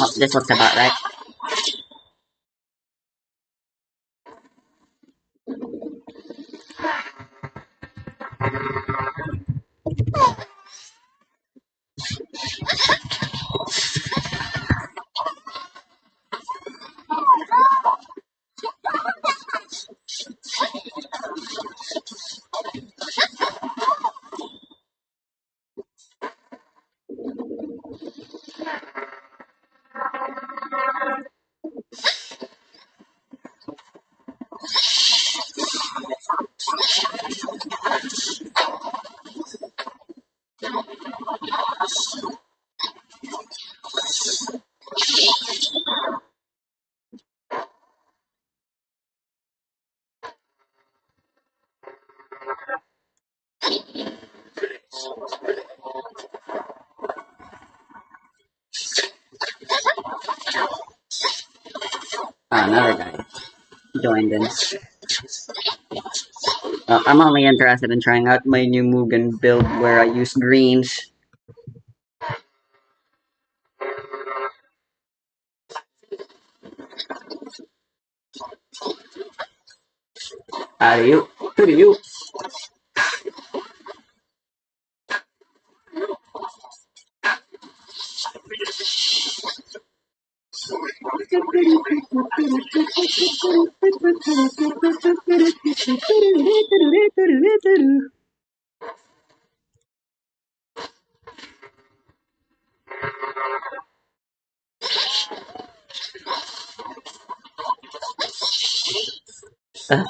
Oh, this looks about right. Another guy joined in. I'm only interested in trying out my new Mugen build where I use greens. How do you? Who do you?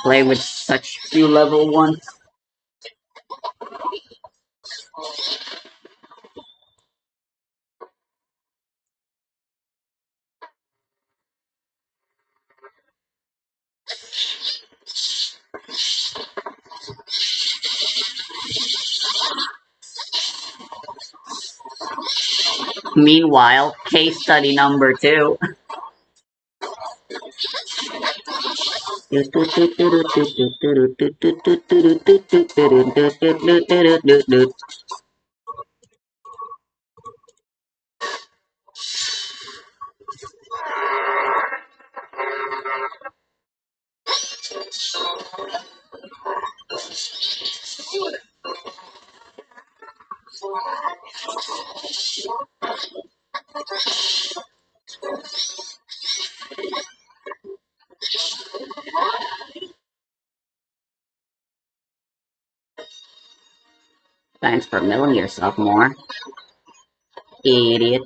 Play with such few level 1s. Meanwhile, case study number 2. Thanks for milling yourself more, idiot.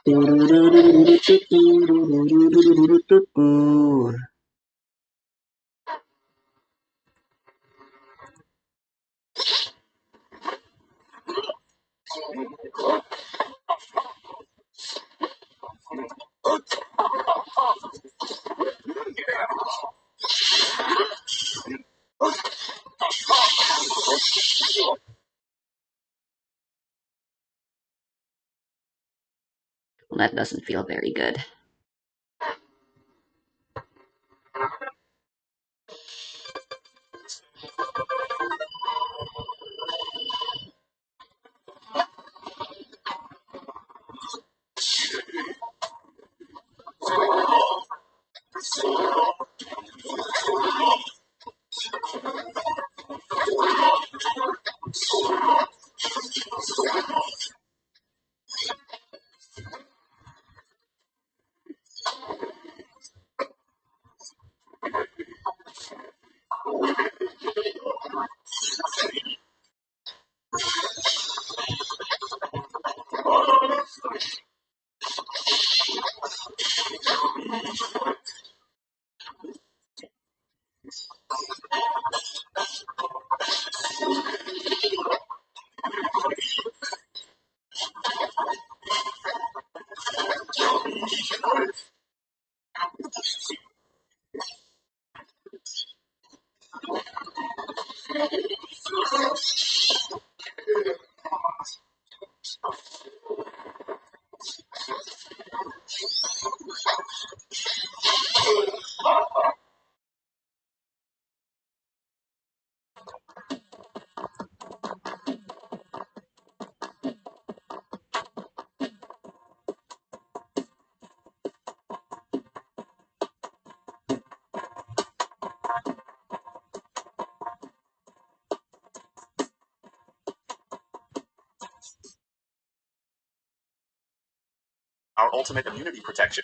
Well, that doesn't feel very good. Our ultimate immunity protection.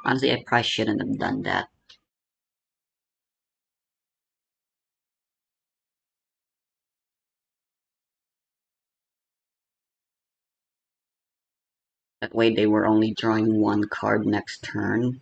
Honestly, I probably shouldn't have done that. That way they were only drawing one card next turn.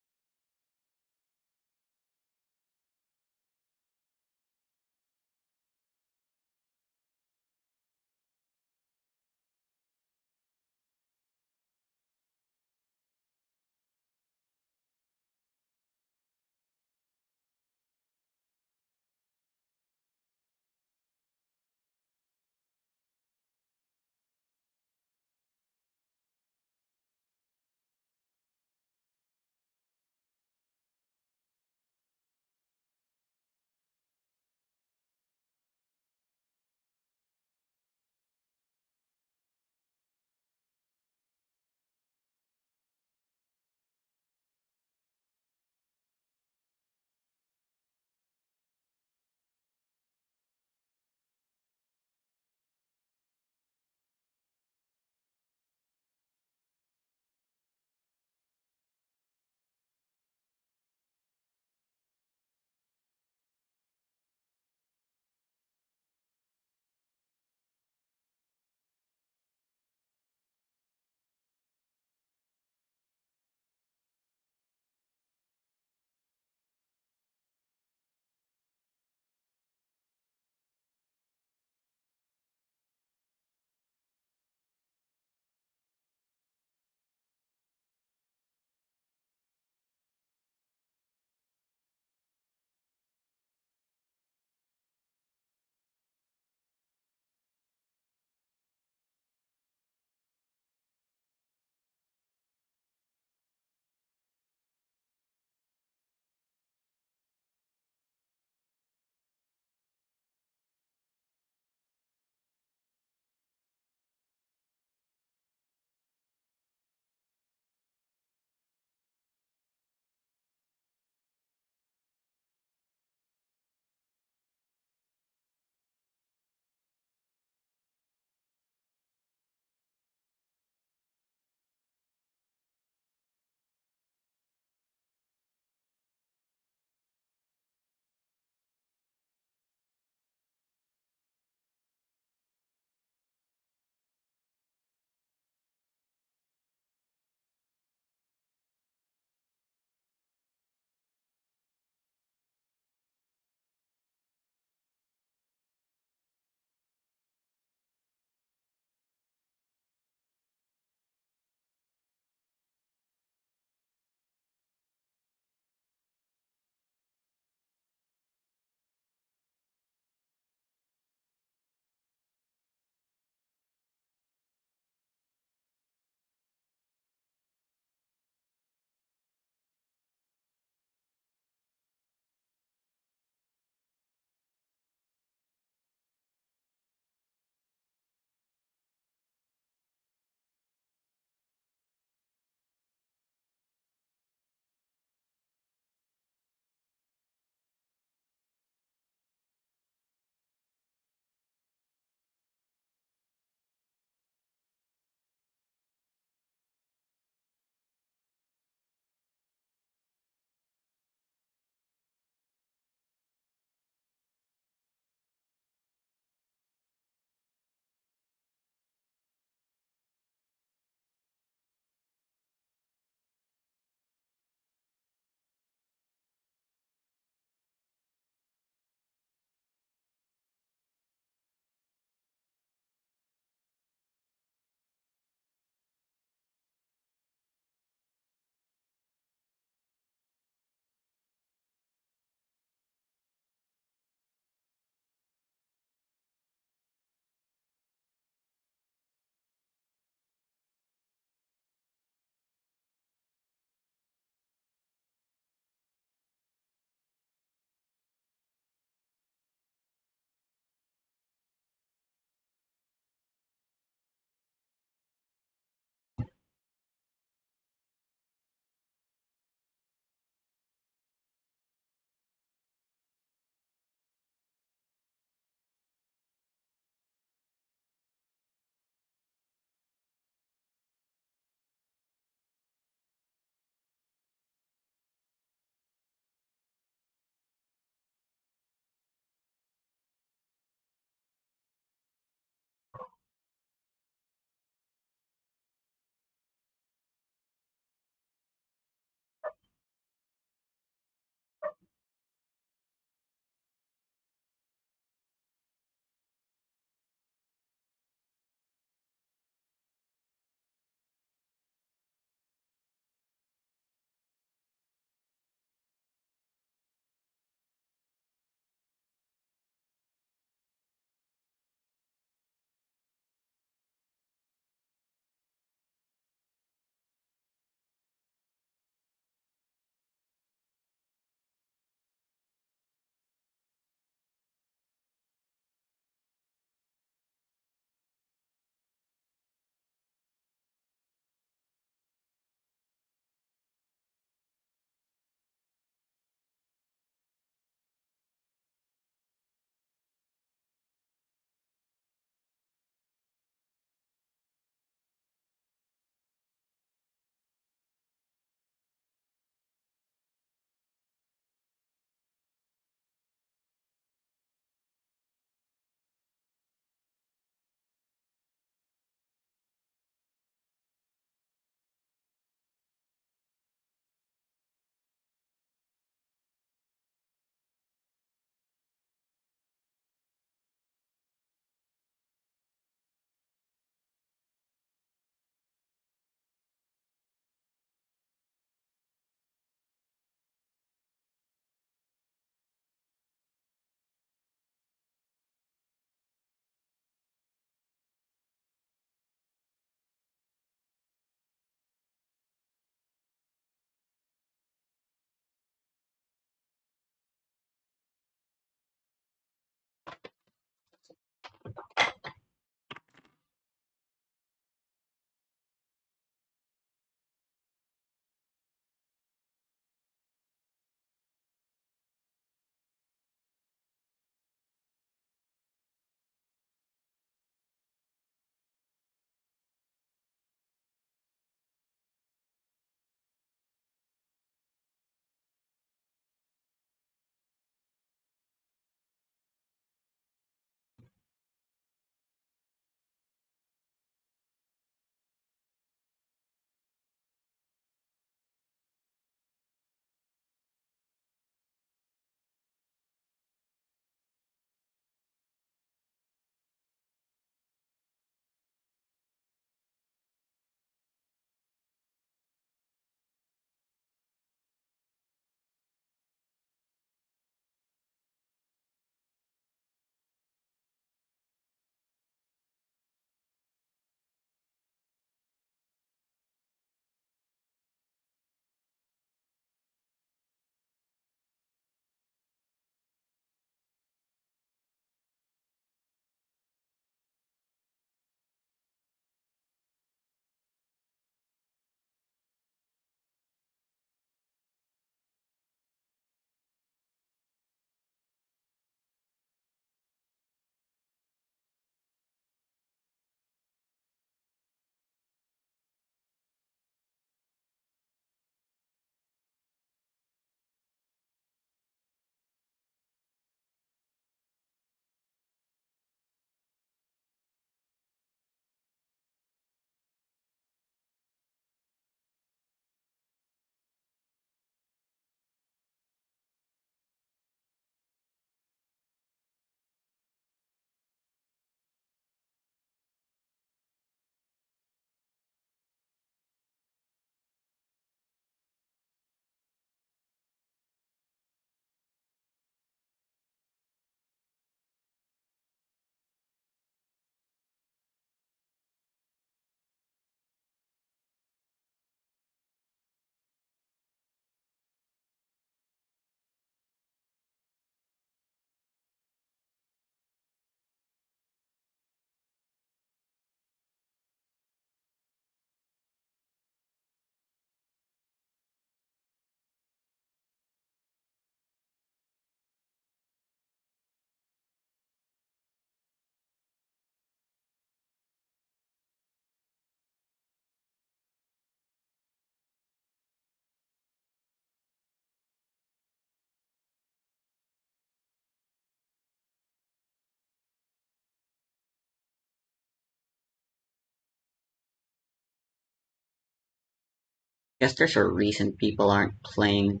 Guess there's a reason people aren't playing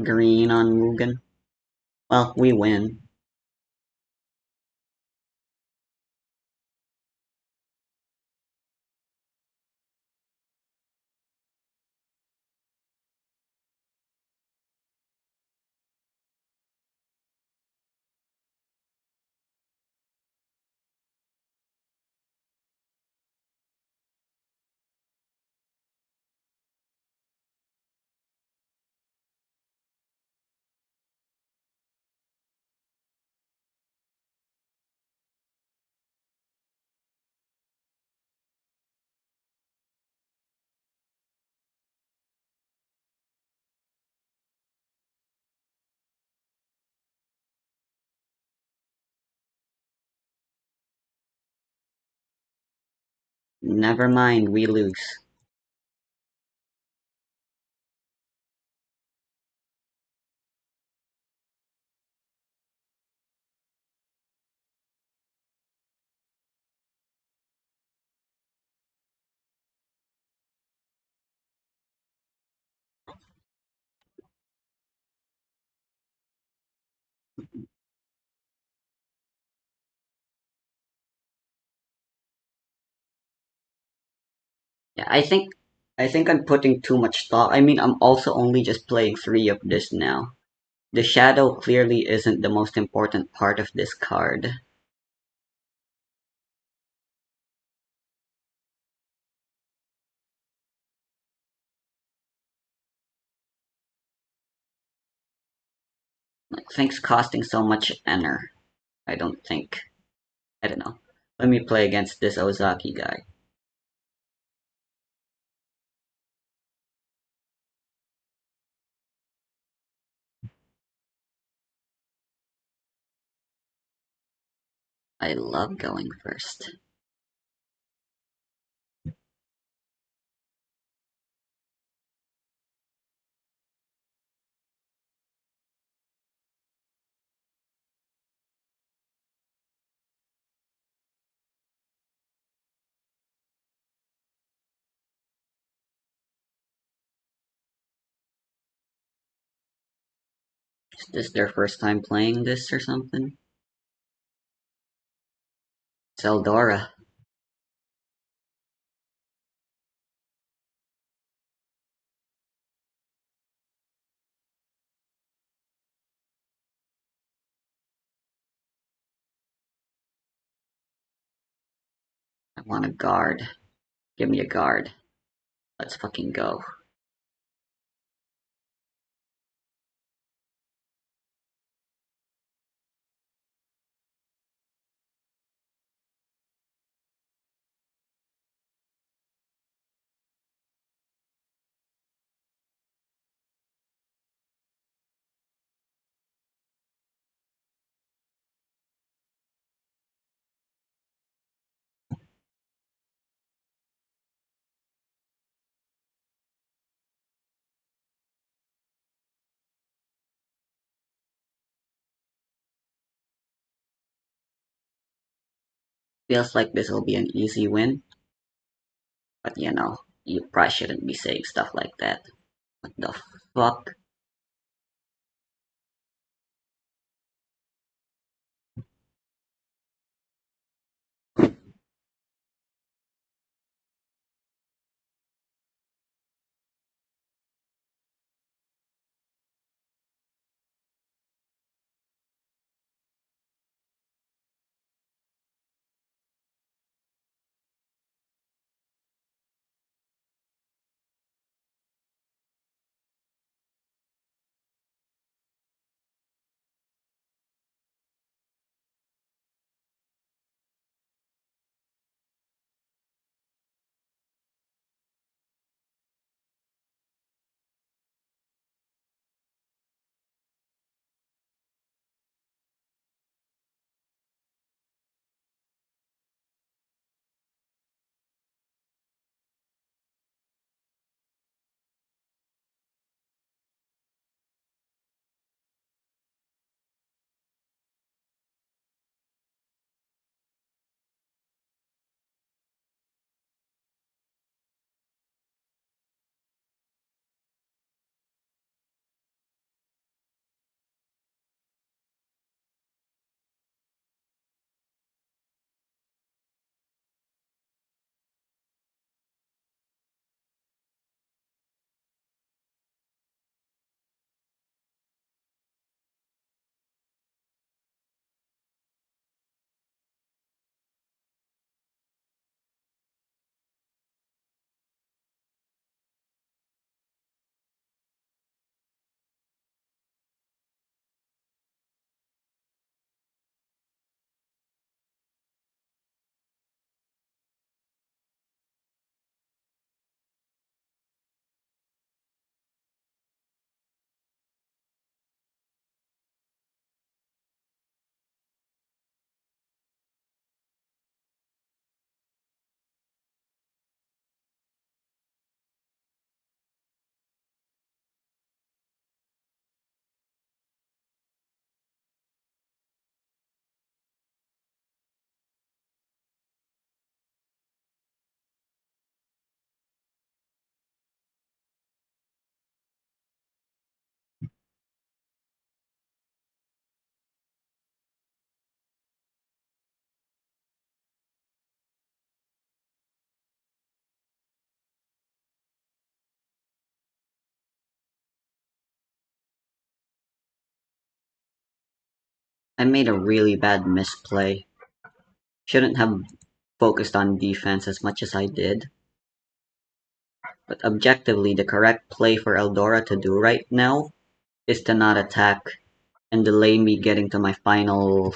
green on Mugen. Well, we win. Never mind, we lose. Yeah, I think I'm putting too much thought. I mean, I'm also only just playing 3 of this now. The shadow clearly isn't the most important part of this card. Like, things costing so much ener. I don't think. I don't know. Let me play against this Ozaki guy. I love going first. Is this their first time playing this or something? Seldora. I want a guard. Give me a guard. Let's fucking go. Feels like this will be an easy win, but you know, you probably shouldn't be saying stuff like that. What the fuck? I made a really bad misplay. Shouldn't have focused on defense as much as I did. But objectively, the correct play for Eldora to do right now is to not attack and delay me getting to my final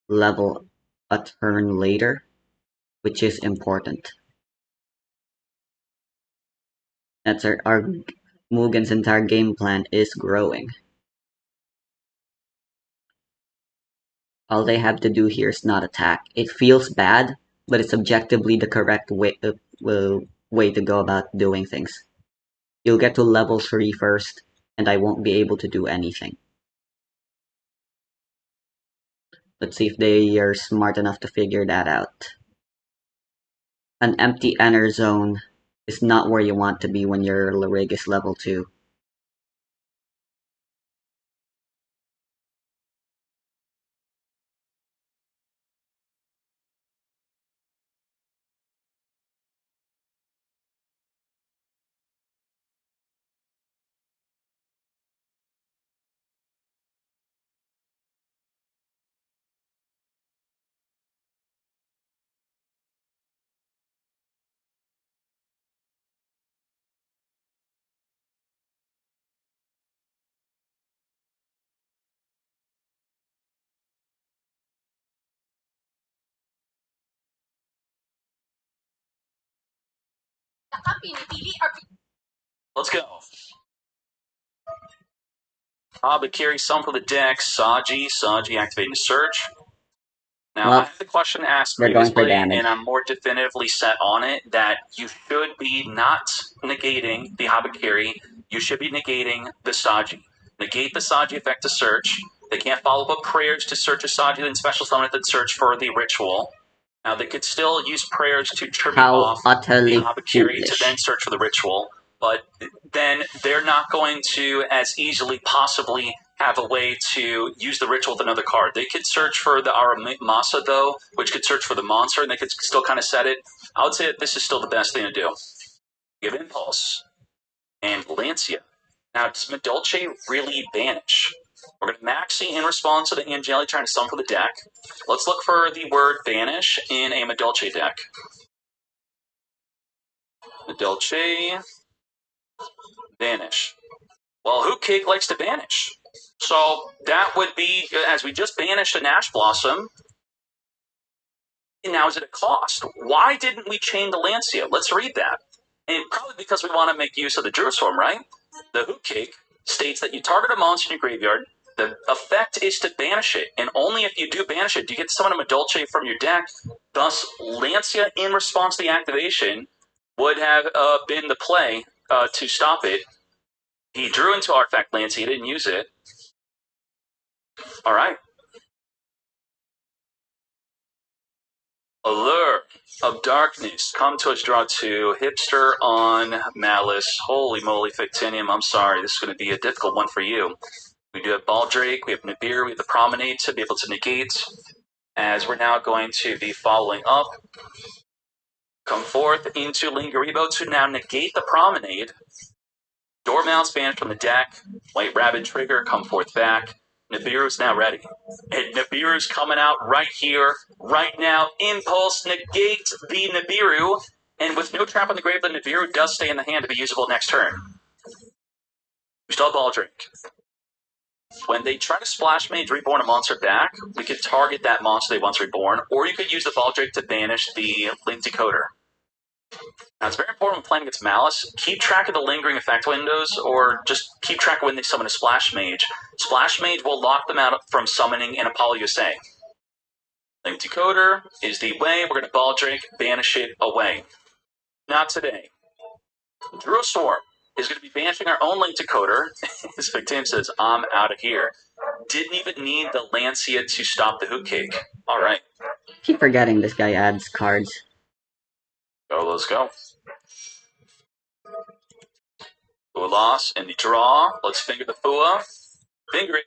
level a turn later, which is important. That's our Mugen's entire game plan is growing. All they have to do here is not attack. It feels bad, but it's objectively the correct way to go about doing things. You'll get to level 3 first, and I won't be able to do anything. Let's see if they are smart enough to figure that out. An empty enter zone is not where you want to be when your Larig is level 2. Let's go. Habakiri, some for the deck. Saji activating the search. Now, I Well, had the question asked they're going for previously, damage. and I'm more definitively set on it that you should be not negating the Habakiri. You should be negating the Saji. Negate the Saji effect to search. They can't follow up prayers to search a Saji, then special summon it, then search for the ritual. Now, they could still use prayers to tribute How off the utterly Habakiri to then foolish. search for the ritual, but then they're not going to as easily possibly have a way to use the ritual with another card. They could search for the Aramasa, though, which could search for the monster, and they could still kind of set it. I would say that this is still the best thing to do. Give Impulse and Lancia. Now, does Medolce really banish? We're going to Maxi in response to the Angeli trying to summon for the deck. Let's look for the word banish in a Medolce deck. Medolce, banish. Well, Hoot Cake likes to banish. So that would be, as we just banished a Nash Blossom, and now is it a cost? Why didn't we chain the Lancia? Let's read that. And probably because we want to make use of the Jerusalem, right? The Hoot Cake states that you target a monster in your graveyard. The effect is to banish it, and only if you do banish it do you get to summon a Medolce from your deck. Thus, Lancia, in response to the activation, would have been the play to stop it. He drew into Artifact Lancia, he didn't use it. All right. Allure of Darkness. Come to us, draw 2. Hipster on Malice. Holy moly, Fictinium. I'm sorry. This is going to be a difficult one for you. We do have Baldrake. We have Nibiru. We have the Promenade to be able to negate. As we're now going to be following up. Come forth into Lingaribo to now negate the Promenade. Dormouse banished from the deck. White Rabbit trigger. Come forth back. Nibiru's now ready. And Nibiru's coming out right here, right now. Impulse, negate the Nibiru. And with no trap on the grave, the Nibiru does stay in the hand to be usable next turn. We still have Baldrake. When they try to Splash Mage Reborn a monster back, we could target that monster they once reborn, or you could use the Baldrake to banish the Link Decoder. Now, it's very important when playing against Malice. Keep track of the lingering effect windows, or just keep track of when they summon a Splash Mage. Splash Mage will lock them out from summoning an Apollo USA. Link Decoder is the way. We're going to Baldrake, banish it away. Not today. Drew Storm is going to be banishing our own Link Decoder. As Victim says, I'm out of here. Didn't even need the Lancia to stop the Hoot Cake. All right. Keep forgetting this guy adds cards. Go, let's go. Fua loss in the draw. Let's finger the Fua. Finger it.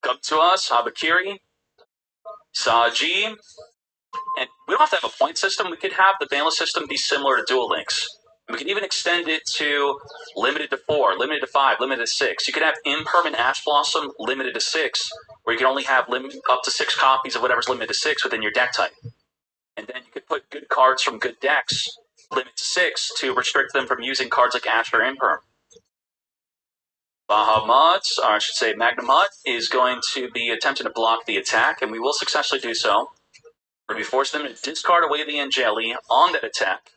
Come to us, Habakiri, Saji. And we don't have to have a point system. We could have the banless system be similar to Duel Links. We can even extend it to limited to 4, limited to 5, limited to 6. You could have Impermanent Ash Blossom limited to 6, where you can only have up to 6 copies of whatever's limited to 6 within your deck type. And then you could put good cards from good decks, limit to 6, to restrict them from using cards like Ash or Imperm. Bahamut, or I should say Magnamut, is going to be attempting to block the attack, and we will successfully do so. We're going to be forcing them to discard away the Angeli on that attack.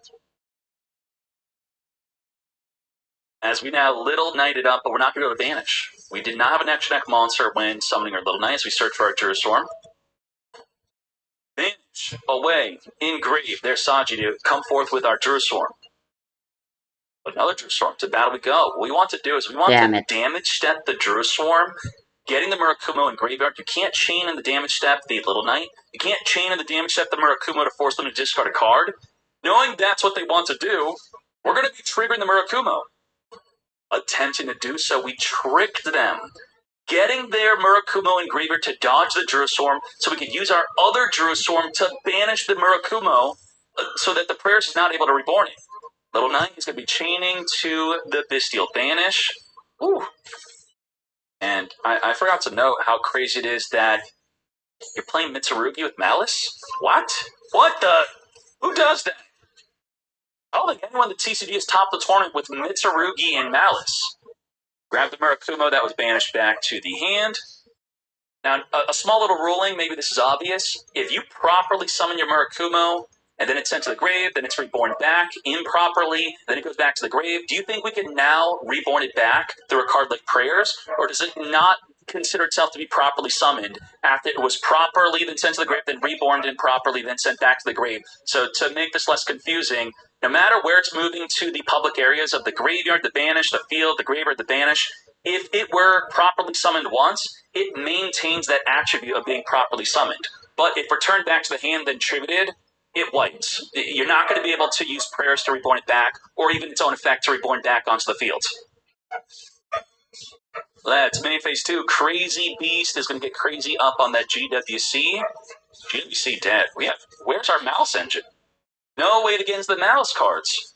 As we now Little Knighted up, but we're not going to be able to banish. We did not have an extra deck monster when summoning our Little Knight as we search for our Juristorm. Banish, away, engrave, there's Saji to come forth with our Juristorm. Another Juristorm, to battle we go. What we want to do is we want to damage step the Juristorm, getting the Murakumo in graveyard. You can't chain in the damage step the Little Knight. You can't chain in the damage step the Murakumo to force them to discard a card. Knowing that's what they want to do, we're going to be triggering the Murakumo. Attempting to do so, we tricked them, getting their Murakumo in graveyard to dodge the Juristorm so we could use our other Juristorm to banish the Murakumo so that the Prayers is not able to reborn it. Little Knight is going to be chaining to the Bestial Banish. Ooh. And I forgot to note how crazy it is that you're playing Mitsurugi with Malice? What? What the? Who does that? I don't think anyone in the TCG has topped the tournament with Mitsurugi and Malice. Grab the Murakumo that was banished back to the hand. Now, a small little ruling, maybe this is obvious. If you properly summon your Murakumo, and then it's sent to the grave, then it's reborn back improperly, then it goes back to the grave, do you think we can now reborn it back through a card like Prayers? Or does it not consider itself to be properly summoned after it was properly then sent to the grave, then reborn improperly, then sent back to the grave? So to make this less confusing, no matter where it's moving to the public areas of the graveyard, the banish, the field, the graveyard, the banish, if it were properly summoned once, it maintains that attribute of being properly summoned. But if returned back to the hand, then tributed, it wipes. You're not going to be able to use Prayers to reborn it back, or even its own effect to reborn back onto the field. Let's mini phase 2. Crazy Beast is going to get crazy up on that GWC. GWC dead. Where's our Mouse engine? No way to get into the Malice cards.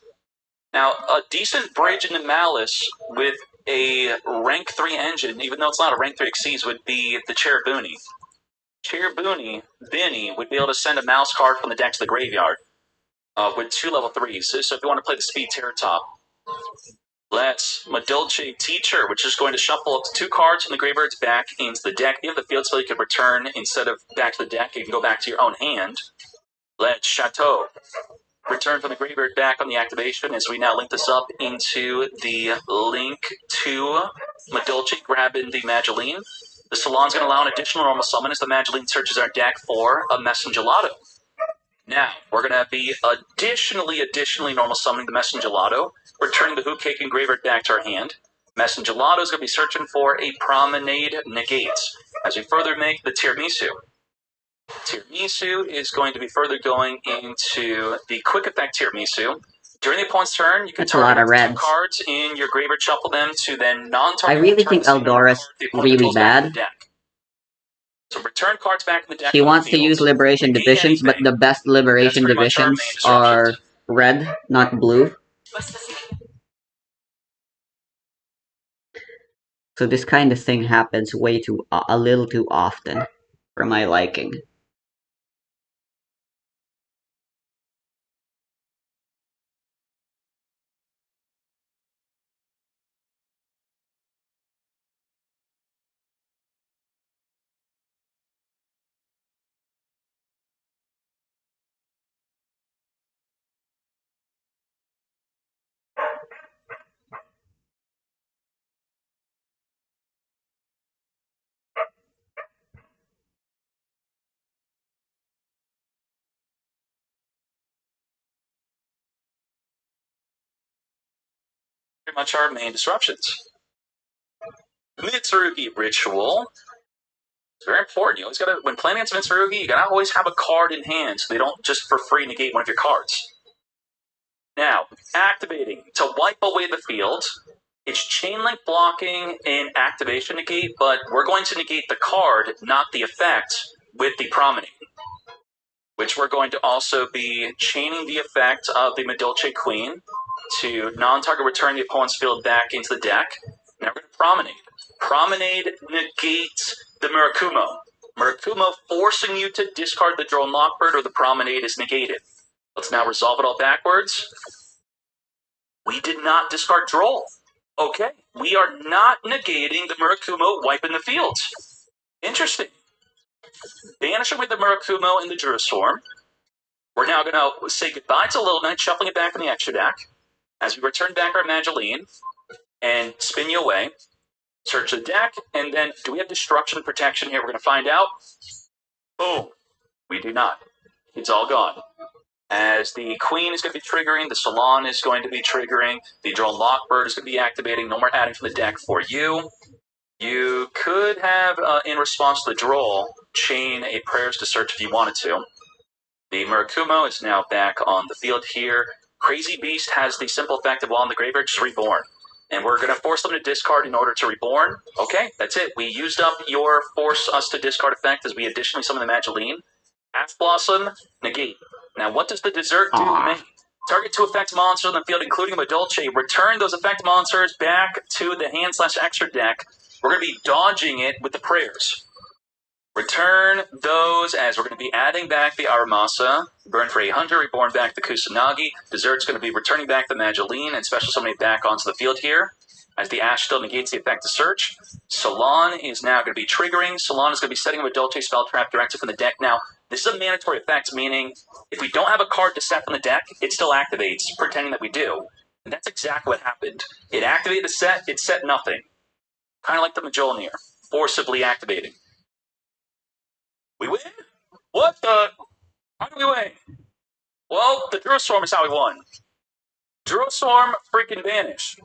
Now, a decent bridge into Malice with a rank 3 engine, even though it's not a rank 3 Xyz, would be the Cherubuni. Cherubuni, Benny, would be able to send a Mouse card from the deck to the graveyard with 2 level 3s. So if you want to play the Speed Terror Top, let's Madolche Teacher, which is going to shuffle up to 2 cards from the graveyard's back into the deck. If you have the field spell, you can return instead of back to the deck. You can go back to your own hand. Let's Chateau. Return from the graveyard back on the activation as we now link this up into the link to Madolche grabbing the Mageline. The Salon's going to allow an additional normal summon as the Mageline searches our deck for a Messengelato. Now, we're going to be additionally normal summoning the Messengelato, returning the Hoop Cake and graveyard back to our hand. Messengelato is going to be searching for a Promenade Negates as we further make the Tiramisu. Tiramisu is going to be further going into the quick effect Tiramisu. During the opponent's turn, you can target 2 cards in your graveyard, shuffle them to then non-target. I really think Eldora's really bad. So return cards back in the deck. She wants to use Liberation Divisions, but the best Liberation Divisions are red, not blue. So this kind of thing happens a little too often, for my liking. Pretty much our main disruptions. Mitsurugi Ritual. It's very important. You always gotta, when playing against Mitsurugi, you gotta always have a card in hand so they don't just for free negate one of your cards. Now, activating to wipe away the field. It's chain link blocking and activation negate, but we're going to negate the card, not the effect, with the Promenade. Which we're going to also be chaining the effect of the Madolche Queen to non-target return the opponent's field back into the deck. Now we're going to Promenade. Promenade negates the Murakumo. Murakumo forcing you to discard the Drone Lockbird, or the Promenade is negated. Let's now resolve it all backwards. We did not discard Droll. Okay, we are not negating the Murakumo wipe in the field. Interesting. Banishing with the Murakumo in the Druid Swarm. We're now going to say goodbye to Little Knight, shuffling it back in the extra deck. As we return back our Mageline and spin you away, search the deck, and then do we have Destruction Protection here? We're going to find out. Boom. We do not. It's all gone. As the Queen is going to be triggering, the Salon is going to be triggering, the Drone Lockbird is going to be activating. No more adding from the deck for you. You could have, in response to the Droll, chain a Prayers to Search if you wanted to. The Murakumo is now back on the field here. Crazy Beast has the simple effect of, while in the graveyard, just reborn. And we're going to force them to discard in order to reborn. Okay, that's it. We used up your force us to discard effect as we additionally summon the Mageline. Half Blossom, negate. Now, what does the dessert do? Target 2 effect monsters on the field, including a Dolce. Return those effect monsters back to the hand/extra deck. We're going to be dodging it with the Prayers. Return those as we're going to be adding back the Aramasa. Burn for 800, reborn back the Kusanagi. Dessert's going to be returning back the Mageline and special summoning back onto the field here. As the Ash still negates the effect of search. Salon is now going to be triggering. Salon is going to be setting up a Dolce spell trap directly from the deck. Now, this is a mandatory effect, meaning if we don't have a card to set from the deck, it still activates, pretending that we do. And that's exactly what happened. It activated the set, it set nothing. Kind of like the Majolnir, forcibly activating. We win? What the? How do we win? Well, the Druid Swarm is how we won. Druid Swarm freaking vanished.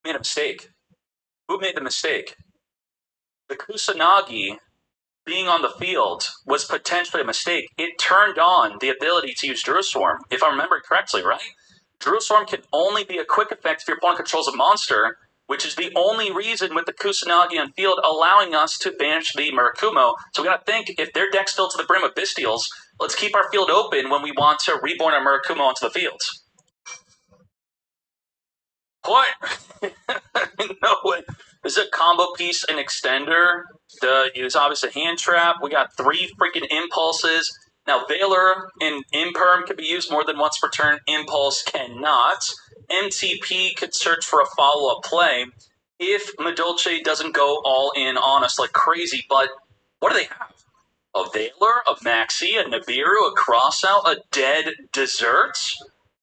Made a mistake. Who made the mistake? The Kusanagi being on the field was potentially a mistake. It turned on the ability to use Druid Swarm, if I remember correctly, right? Druid Swarm can only be a quick effect if your opponent controls a monster, which is the only reason with the Kusanagi on field allowing us to banish the Murakumo. So we gotta think, if their deck's filled to the brim of Bestials, let's keep our field open when we want to reborn our Murakumo onto the field. What? No way. This is a combo piece and extender. It's obviously a hand trap. We got 3 freaking impulses. Now, Valor and Imperm can be used more than once per turn. Impulse cannot. MTP could search for a follow-up play if Madolce doesn't go all in on us like crazy. But what do they have? A Valor, a Maxi, a Nibiru, a Crossout, a Dead Dessert?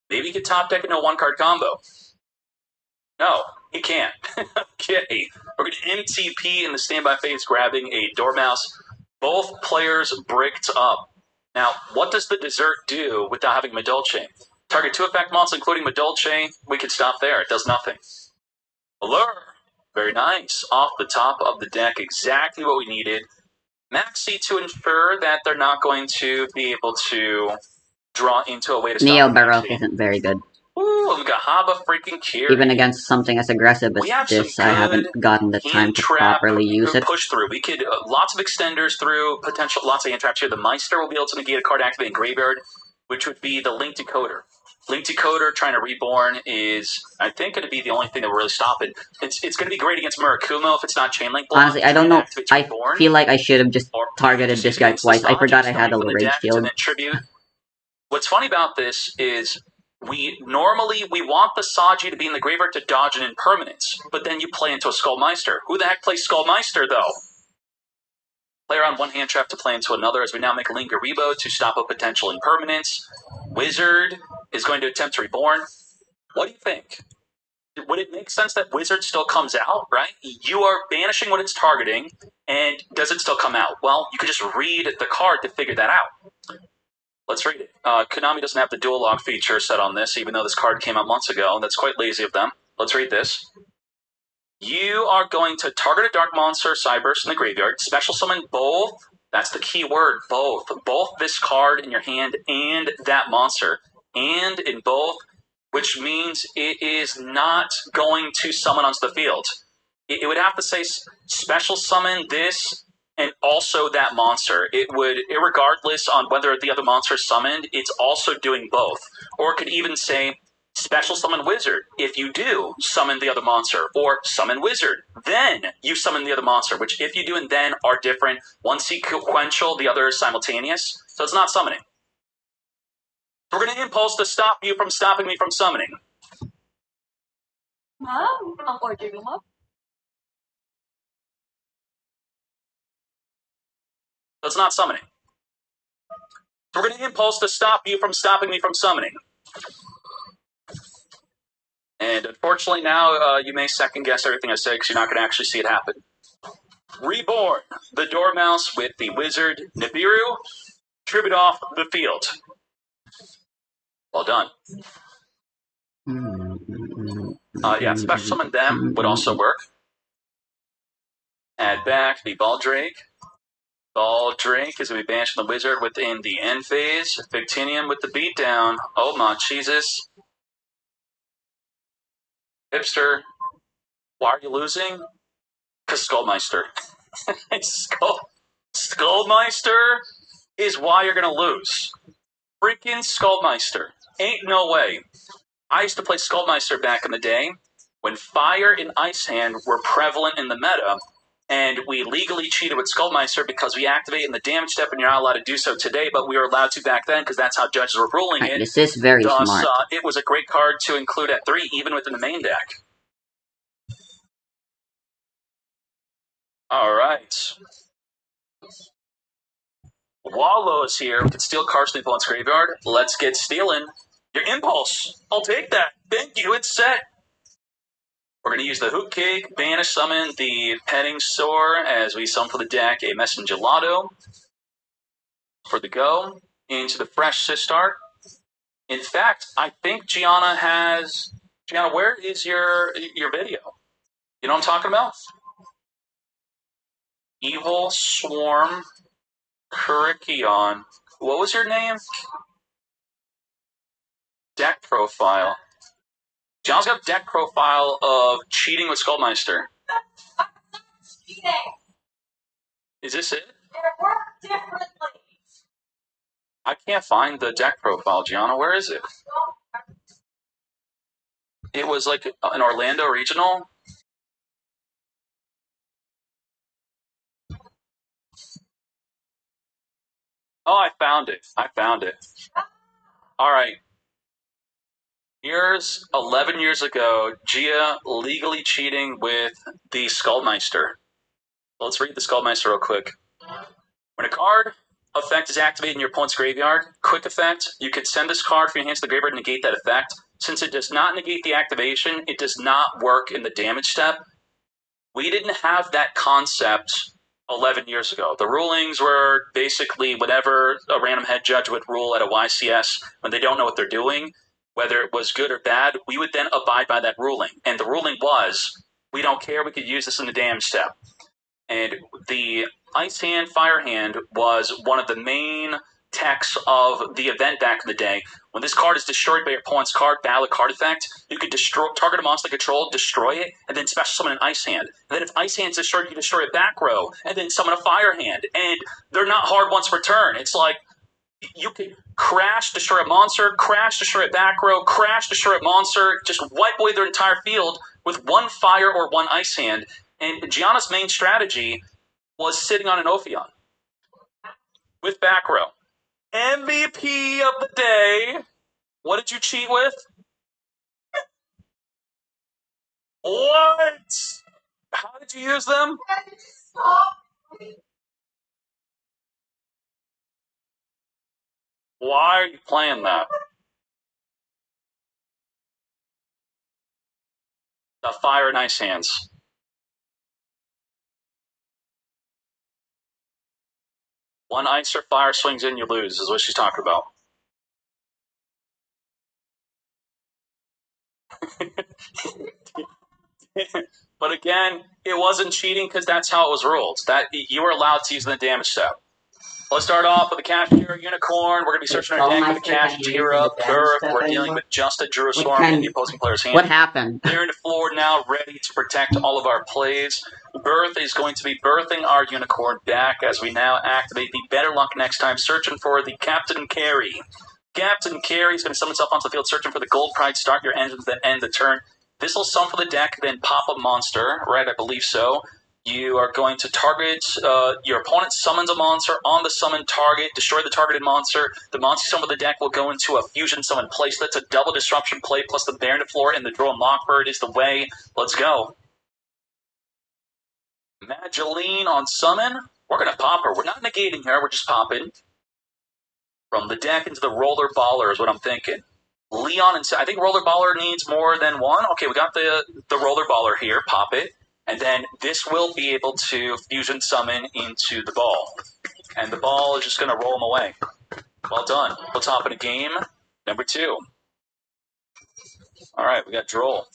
Maybe he could top deck into a 1-card combo. No, he can't. Okay, we're going to MTP in the standby phase, grabbing a Dormouse. Both players bricked up. Now, what does the dessert do without having Madolce? Target 2 effect monsters, including Madolce. We can stop there. It does nothing. Allure. Very nice. Off the top of the deck, exactly what we needed. Maxi to ensure that they're not going to be able to draw into a way to stop Neo Baroque isn't very good. Ooh, we got Haba freaking Kiri. Even against something as aggressive as this, I haven't gotten the time to properly use it. Push through. We could lots of extenders through, potential lots of hand traps here. The Meister will be able to negate a card activating graveyard, which would be the Link Decoder. Link Decoder trying to reborn is, I think, going to be the only thing that will really stop it. It's going to be great against Murakumo if it's not Chain Link block. Honestly, I don't know. I feel like I should have just targeted this guy twice. I forgot I had a Rage Shield. What's funny about this is we want the Saji to be in the graveyard to dodge an impermanence, but then you play into a Skullmeister. Who the heck plays Skullmeister, though? Player on one hand trap to play into another as we now make a Linkuribo to stop a potential impermanence. Wizard is going to attempt to reborn. What do you think? Would it make sense that Wizard still comes out, right? You are banishing what it's targeting, and does it still come out? Well, you could just read the card to figure that out. Let's read it. Konami doesn't have the dual log feature set on this, even though this card came out months ago. That's quite lazy of them. Let's read this. You are going to target a dark monster, Cyburst, in the graveyard. Special summon both. That's the key word, both. Both this card in your hand and that monster. And in both, which means it is not going to summon onto the field. It would have to say special summon this and also that monster. It would, irregardless on whether the other monster is summoned, it's also doing both. Or it could even say Special summon wizard. If you do, summon the other monster. Or summon wizard. Then you summon the other monster, which if you do and then are different. One sequential, the other is simultaneous. So it's not summoning. We're going to impulse to stop you from stopping me from summoning. Ma'am, ang order mo, ma'am? So it's not summoning. So we're going to impulse to stop you from stopping me from summoning. And unfortunately now you may second guess everything I say because you're not going to actually see it happen. Reborn, the Dormouse with the Wizard Nibiru, tribute off the field. Well done. Yeah, special summon them would also work. Add back the Baldrake. Baldrake is going to be banished from the Wizard within the end phase. Victinium with the beatdown. Oh my Jesus. Hipster, why are you losing? Because Skullmeister. Skullmeister is why you're going to lose. Freaking Skullmeister. Ain't no way. I used to play Skullmeister back in the day when Fire and Ice Hand were prevalent in the meta, and we legally cheated with Skullmeister because we activated in the damage step, and you're not allowed to do so today, but we were allowed to back then because that's how judges were ruling it. This is very Thus, smart. It was a great card to include at 3, even within the main deck. All right. Wallow is here. We can steal cards from the opponent's graveyard. Let's get stealing. Your impulse. I'll take that. Thank you. It's set. We're going to use the Hoot Cake, banish summon the Petting Sore as we summon for the deck a Messengelato for the go into the Fresh Sistart. In fact, I think Gianna has... Gianna, where is your video? You know what I'm talking about? Evil Swarm Kurikion. What was your name? Deck profile. Gianna's got a deck profile of cheating with Skullmeister. Cheating. Is this it? It worked differently. I can't find the deck profile, Gianna. Where is it? It was like an Orlando regional. Oh, I found it. All right. Here's 11 years ago, Gia legally cheating with the Skullmeister. Let's read the Skullmeister real quick. When a card effect is activated in your opponent's graveyard, quick effect, you could send this card from your hands to the graveyard and negate that effect. Since it does not negate the activation, it does not work in the damage step. We didn't have that concept 11 years ago. The rulings were basically whatever a random head judge would rule at a YCS when they don't know what they're doing, whether it was good or bad, we would then abide by that ruling. And the ruling was, we don't care, we could use this in the damage step. And the Ice Hand, Fire Hand was one of the main techs of the event back in the day. When this card is destroyed by your opponent's card, battle card effect, you could target a monster control, destroy it, and then special summon an Ice Hand. And then if Ice Hand's destroyed, you can destroy a back row, and then summon a Fire Hand. And they're not hard once per turn. It's like, you can crash, destroy a monster, crash, destroy a back row, crash, destroy a monster, just wipe away their entire field with one Fire or one Ice Hand. And Gianna's main strategy was sitting on an Ophion with back row. MVP of the day. What did you cheat with? What? How did you use them? Why are you playing that? The Fire and Ice Hands. One Ice or Fire swings in, you lose, is what she's talking about. But again, it wasn't cheating because that's how it was ruled. That you were allowed to use the damage step. Let's start off with the Cashier Unicorn. We're going to be searching our deck with the Cashier Birth. We're dealing with just a Jerusalem in the opposing player's hand. What happened? Clearing the floor now, ready to protect all of our plays. Birth is going to be birthing our Unicorn back as we now activate the Better Luck next time, searching for the Captain Carry. Captain Carey's going to summon himself onto the field, searching for the gold pride. Start your engines, then end the turn. This will summon for the deck, then pop a monster, right? I believe so. You are going to target, your opponent summons a monster on the summoned target, destroy the targeted monster. The monster summoned with the deck will go into a fusion summon play. So that's a double disruption play, plus the Baron to floor and the Droll and Lockbird is the way. Let's go. Mageline on summon. We're going to pop her. We're not negating her, we're just popping. From the deck into the Roller Baller is what I'm thinking. Leon and I think Roller Baller needs more than one. Okay, we got the Roller Baller here. Pop it. And then this will be able to fusion summon into the ball. And the ball is just going to roll them away. Well done. We'll top in a game. Number 2. All right, we got Droll.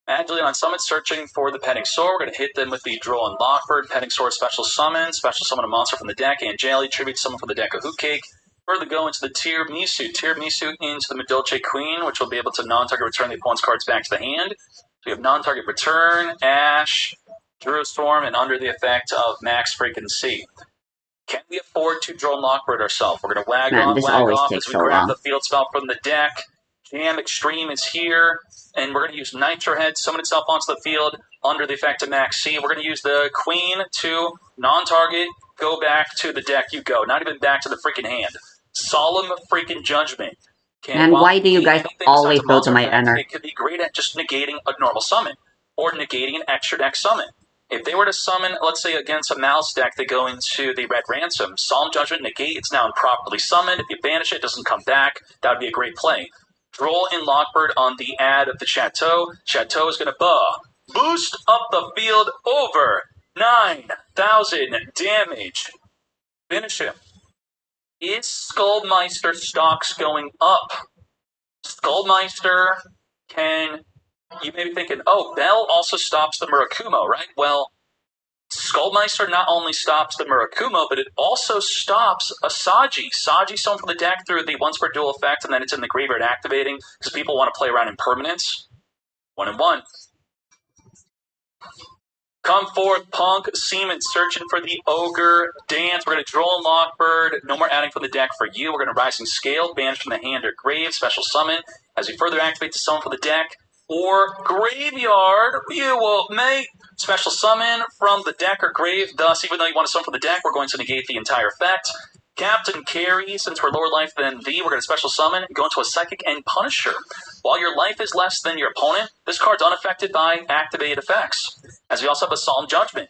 Mageline on summon, searching for the Petting Sword. We're going to hit them with the Droll and Lockbird. Petting Sword special summon a monster from the deck. Angeli, tribute summon from the deck of Hoot Cake. Further go into the Tiramisu. Tiramisu into the Medolce Queen, which will be able to non-target return the opponent's cards back to the hand. So we have non-target return, Ash, Druid Storm, and under the effect of Max freaking C. Can we afford to draw Lockbird ourselves? We're going to wag Man, on, this wag always off takes as we so grab long. the field spell from the deck. Jam Extreme is here, and we're going to use Nitro Head, summon itself onto the field under the effect of Max C. We're going to use the Queen to non-target, go back to the deck you go. Not even back to the freaking hand. Solemn freaking Judgment. And why do you guys Anything besides always a go to monster my effect, enter? it could be great at just negating a normal summon, or negating an extra deck summon. If they were to summon, let's say, against a mouse deck, they go into the Red Ransom. Solemn Judgment, negate, it's now improperly summoned. If you banish it, it doesn't come back. That would be a great play. Droll in Lockbird on the ad of the Chateau. Chateau is going to boost up the field over 9,000 damage. Finish him. Is Skullmeister stocks going up? Skullmeister can... You may be thinking, oh, Bell also stops the Murakumo, right? Well, Skullmeister not only stops the Murakumo, but it also stops a Saji. Saji summoned from the deck through the once per dual effect, and then it's in the graveyard activating, because people want to play around impermanence. 1 and 1. Come forth, Punk, Seaman, searching for the Ogre Dance. We're going to Droll and Lockbird. No more adding from the deck for you. We're going to Rising Scale, banish from the hand or grave, special summon. As we further activate the summon from the deck, or graveyard, you will make special summon from the deck or grave. Thus, even though you want to summon from the deck, we're going to negate the entire effect. Captain Carey, since we're lower life than thee, we're going to special summon, go into a Psychic and Punisher. While your life is less than your opponent, this card's unaffected by activated effects. As we also have a Solemn Judgment.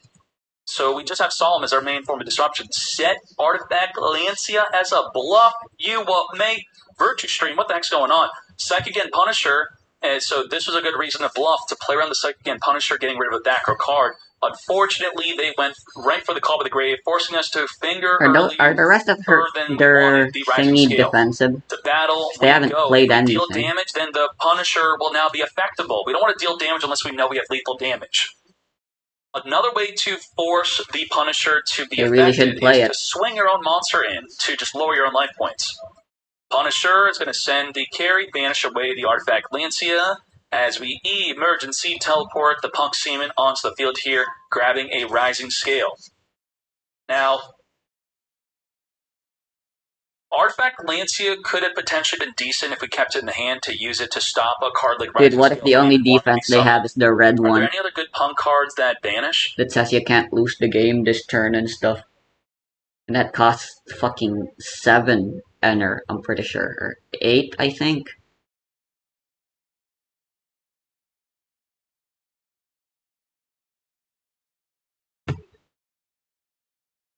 So we just have Solemn as our main form of disruption. Set Artifact Lancia as a bluff. You will make Virtue Stream. What the heck's going on? Psychic and Punisher. And so this was a good reason to bluff, to play around the Psychic and Punisher, getting rid of a back row card. Unfortunately, they went right for the Call of the Grave, forcing us to finger Are the rest of their the Rising thingy Scale. defensive? To battle, They we haven't go. played If we deal anything. damage, then the Punisher will now be effectable. We don't want to deal damage unless we know we have lethal damage. Another way to force the Punisher to be They really affected should play is it. to swing your own monster in to just lower your own life points. Punisher is going to send the carry, banish away the artifact Lancia, as we emergency teleport the Punk Seaman onto the field here, grabbing a Rising Scale. Now, Artifact Lancia could have potentially been decent if we kept it in the hand to use it to stop a card like Rising Dude, what if Scale the from only being wanting to be defense they have summoned. is the red Are there one any other good Punk cards that banish? that says you can't lose the game this turn and stuff? And that costs fucking 7 Ener, I'm pretty sure. Or 8, I think.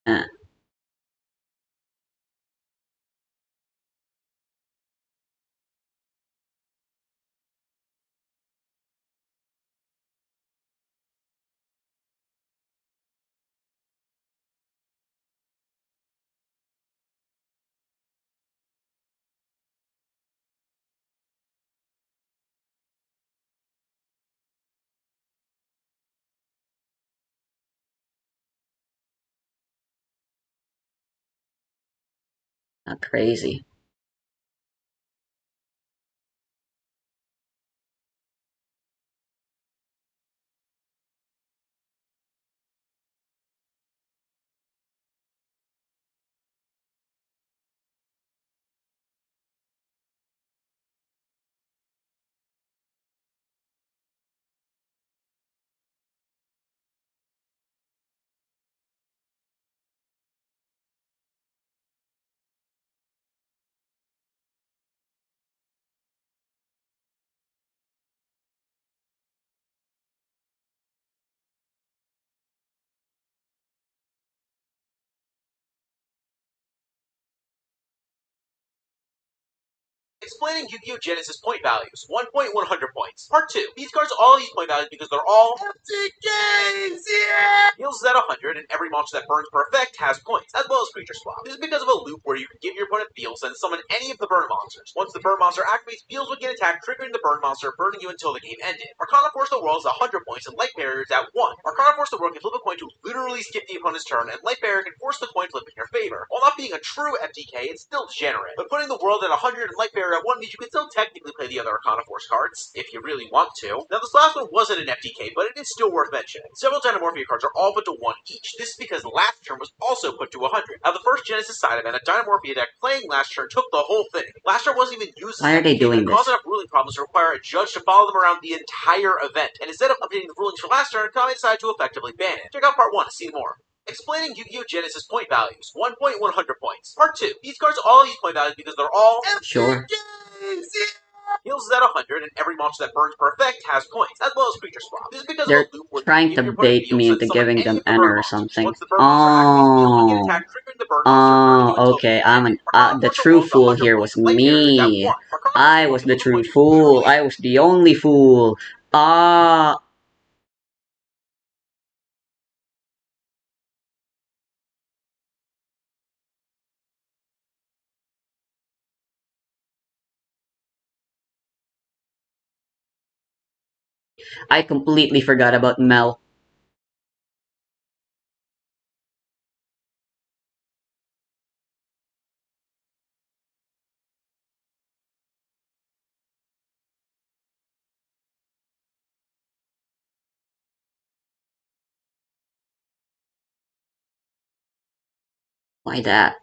Eh. Not crazy. Explaining Yu-Gi-Oh! Genesis point values. 1 point, 100 points. Part 2. These cards all use point values because they're all FTKs! Yeah! Heals is at 100, and every monster that burns per effect has points, as well as creature swap. This is because of a loop where you can give your opponent Feels and summon any of the burn monsters. Once the burn monster activates, Feels would get attacked, triggering the burn monster, burning you until the game ended. Arcana Force the World is 100 points, and Light Barrier is at 1. Arcana Force the World can flip a coin to literally skip the opponent's turn, and Light Barrier can force the coin flip in your favor. While not being a true FTK, it's still degenerate. But putting the world at 100 and Light Barrier at 1 means you can still technically play the other Arcana Force cards, if you really want to. Now, this last one wasn't an FTK, but it is still worth mentioning. Several Dynamorphia cards are all put to 1 each. This is because last turn was also put to 100. Now, the first Genesis side event, a Dynamorphia deck playing last turn took the whole thing. Last turn wasn't even used as Why an are they FTK, but doing it caused this? enough ruling problems to require a judge to follow them around the entire event. And instead of updating the rulings for last turn, Konami decided to effectively ban it. Check out part 1 to see more. Explaining Yu-Gi-Oh! Genesis point values. 1 point, 100 points. Part 2. These cards all use point values because they're all Sure. FTKs! Heals is at 100, and every monster that burns per effect has points, as well as creature swap. This is because of They're a loop where you trying give to your opponent bait Feels me and into summon giving any them of the Enter burn or monsters. something. Once the burn monster activates, Feels would get Oh. attacked, triggering the burn monster, burning you until the Okay, game ended. Arcana the Force the true World is fool 100 here points, was and Light Barrier is at 1. me. Arcana Force the I World was can the flip a true coin to fool. literally I was the only fool. Ah. I completely forgot about Mel. Why that?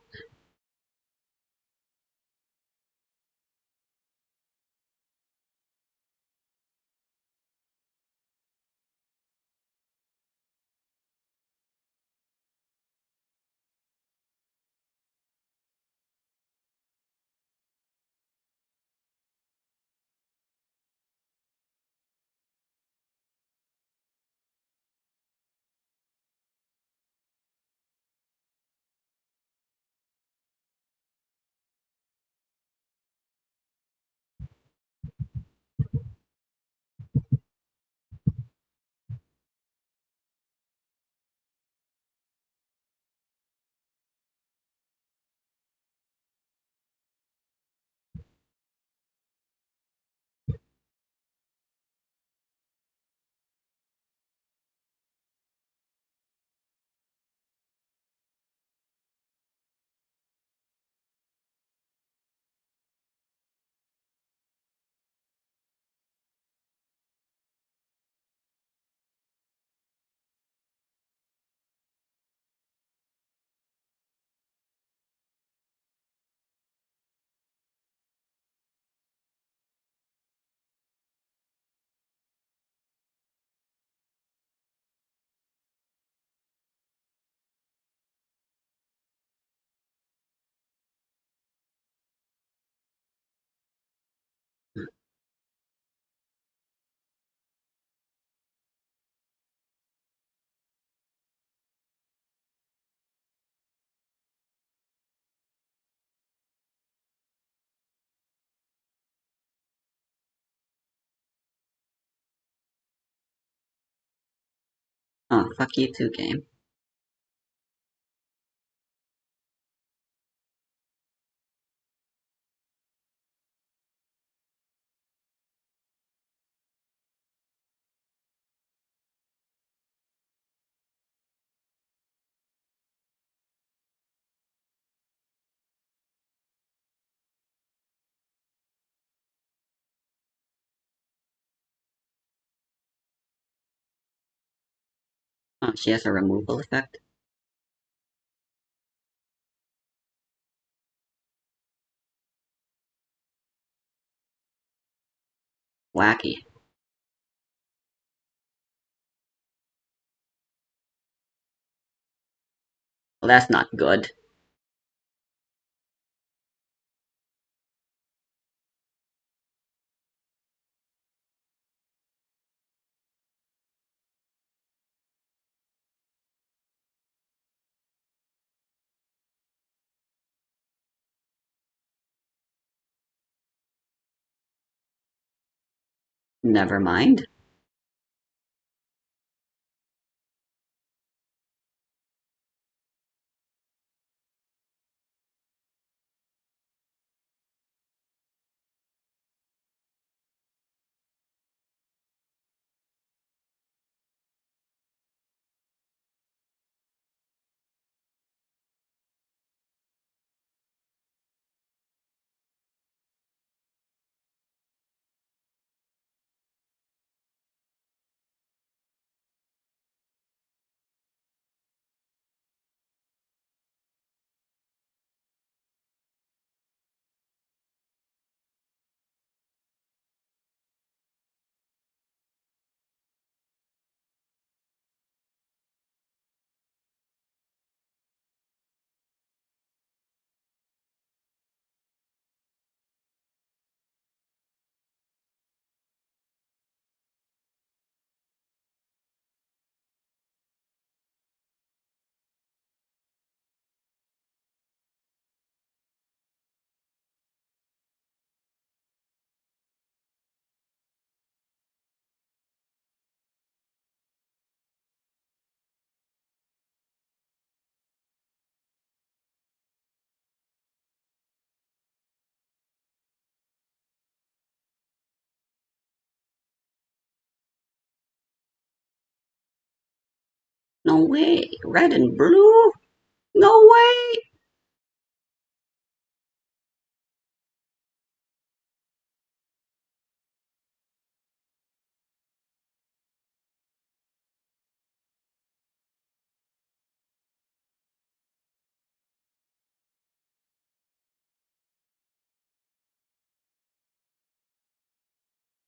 Oh, fuck you too, game. Oh, she has a removal effect? Wacky. Well, that's not good. Never mind. No way. Red and blue? No way.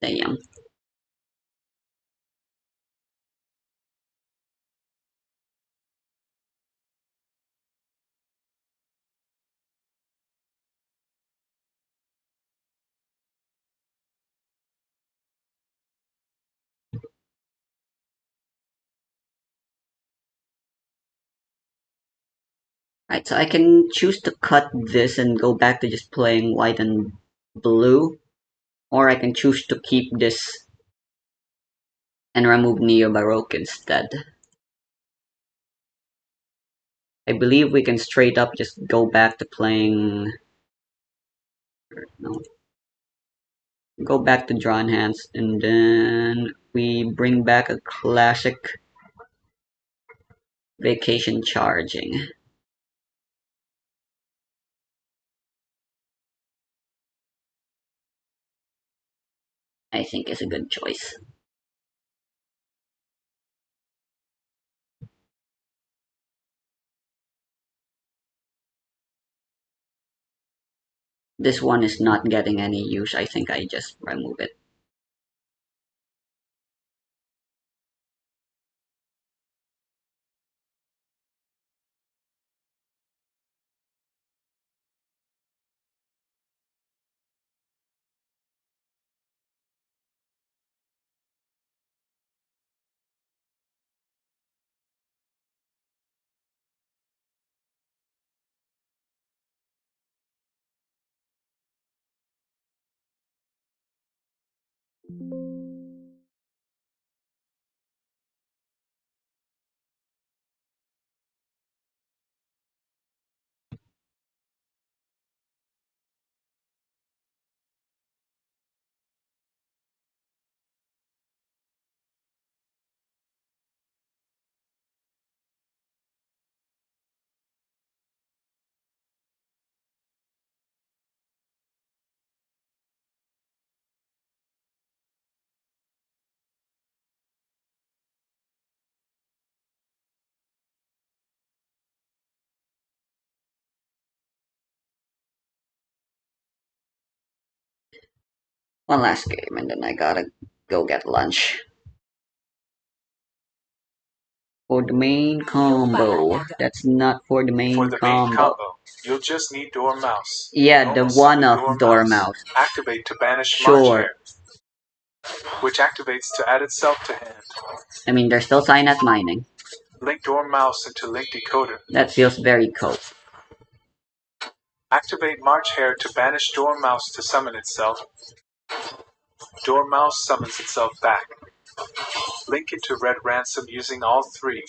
Damn. Right, so I can choose to cut this and go back to just playing white and blue, or I can choose to keep this and remove Neo Baroque instead. I believe we can straight up just go back to playing. No, go back to drawn hands, and then we bring back a classic vacation charging. I think is a good choice. This one is not getting any use. I think I just remove it. One last game, and then I gotta go get lunch. For the main combo. That's not for the main For the main combo. combo, you'll just need Dormouse. Yeah, the Normal one summon of Dormouse. Activate to banish March Sure. Hare, which activates to add itself to hand. I mean, they're still Signet mining. Link Dormouse into Link Decoder. That feels very cool. Activate March Hare to banish Dormouse to summon itself. Dormouse summons itself back. Link into Red Ransom using all three.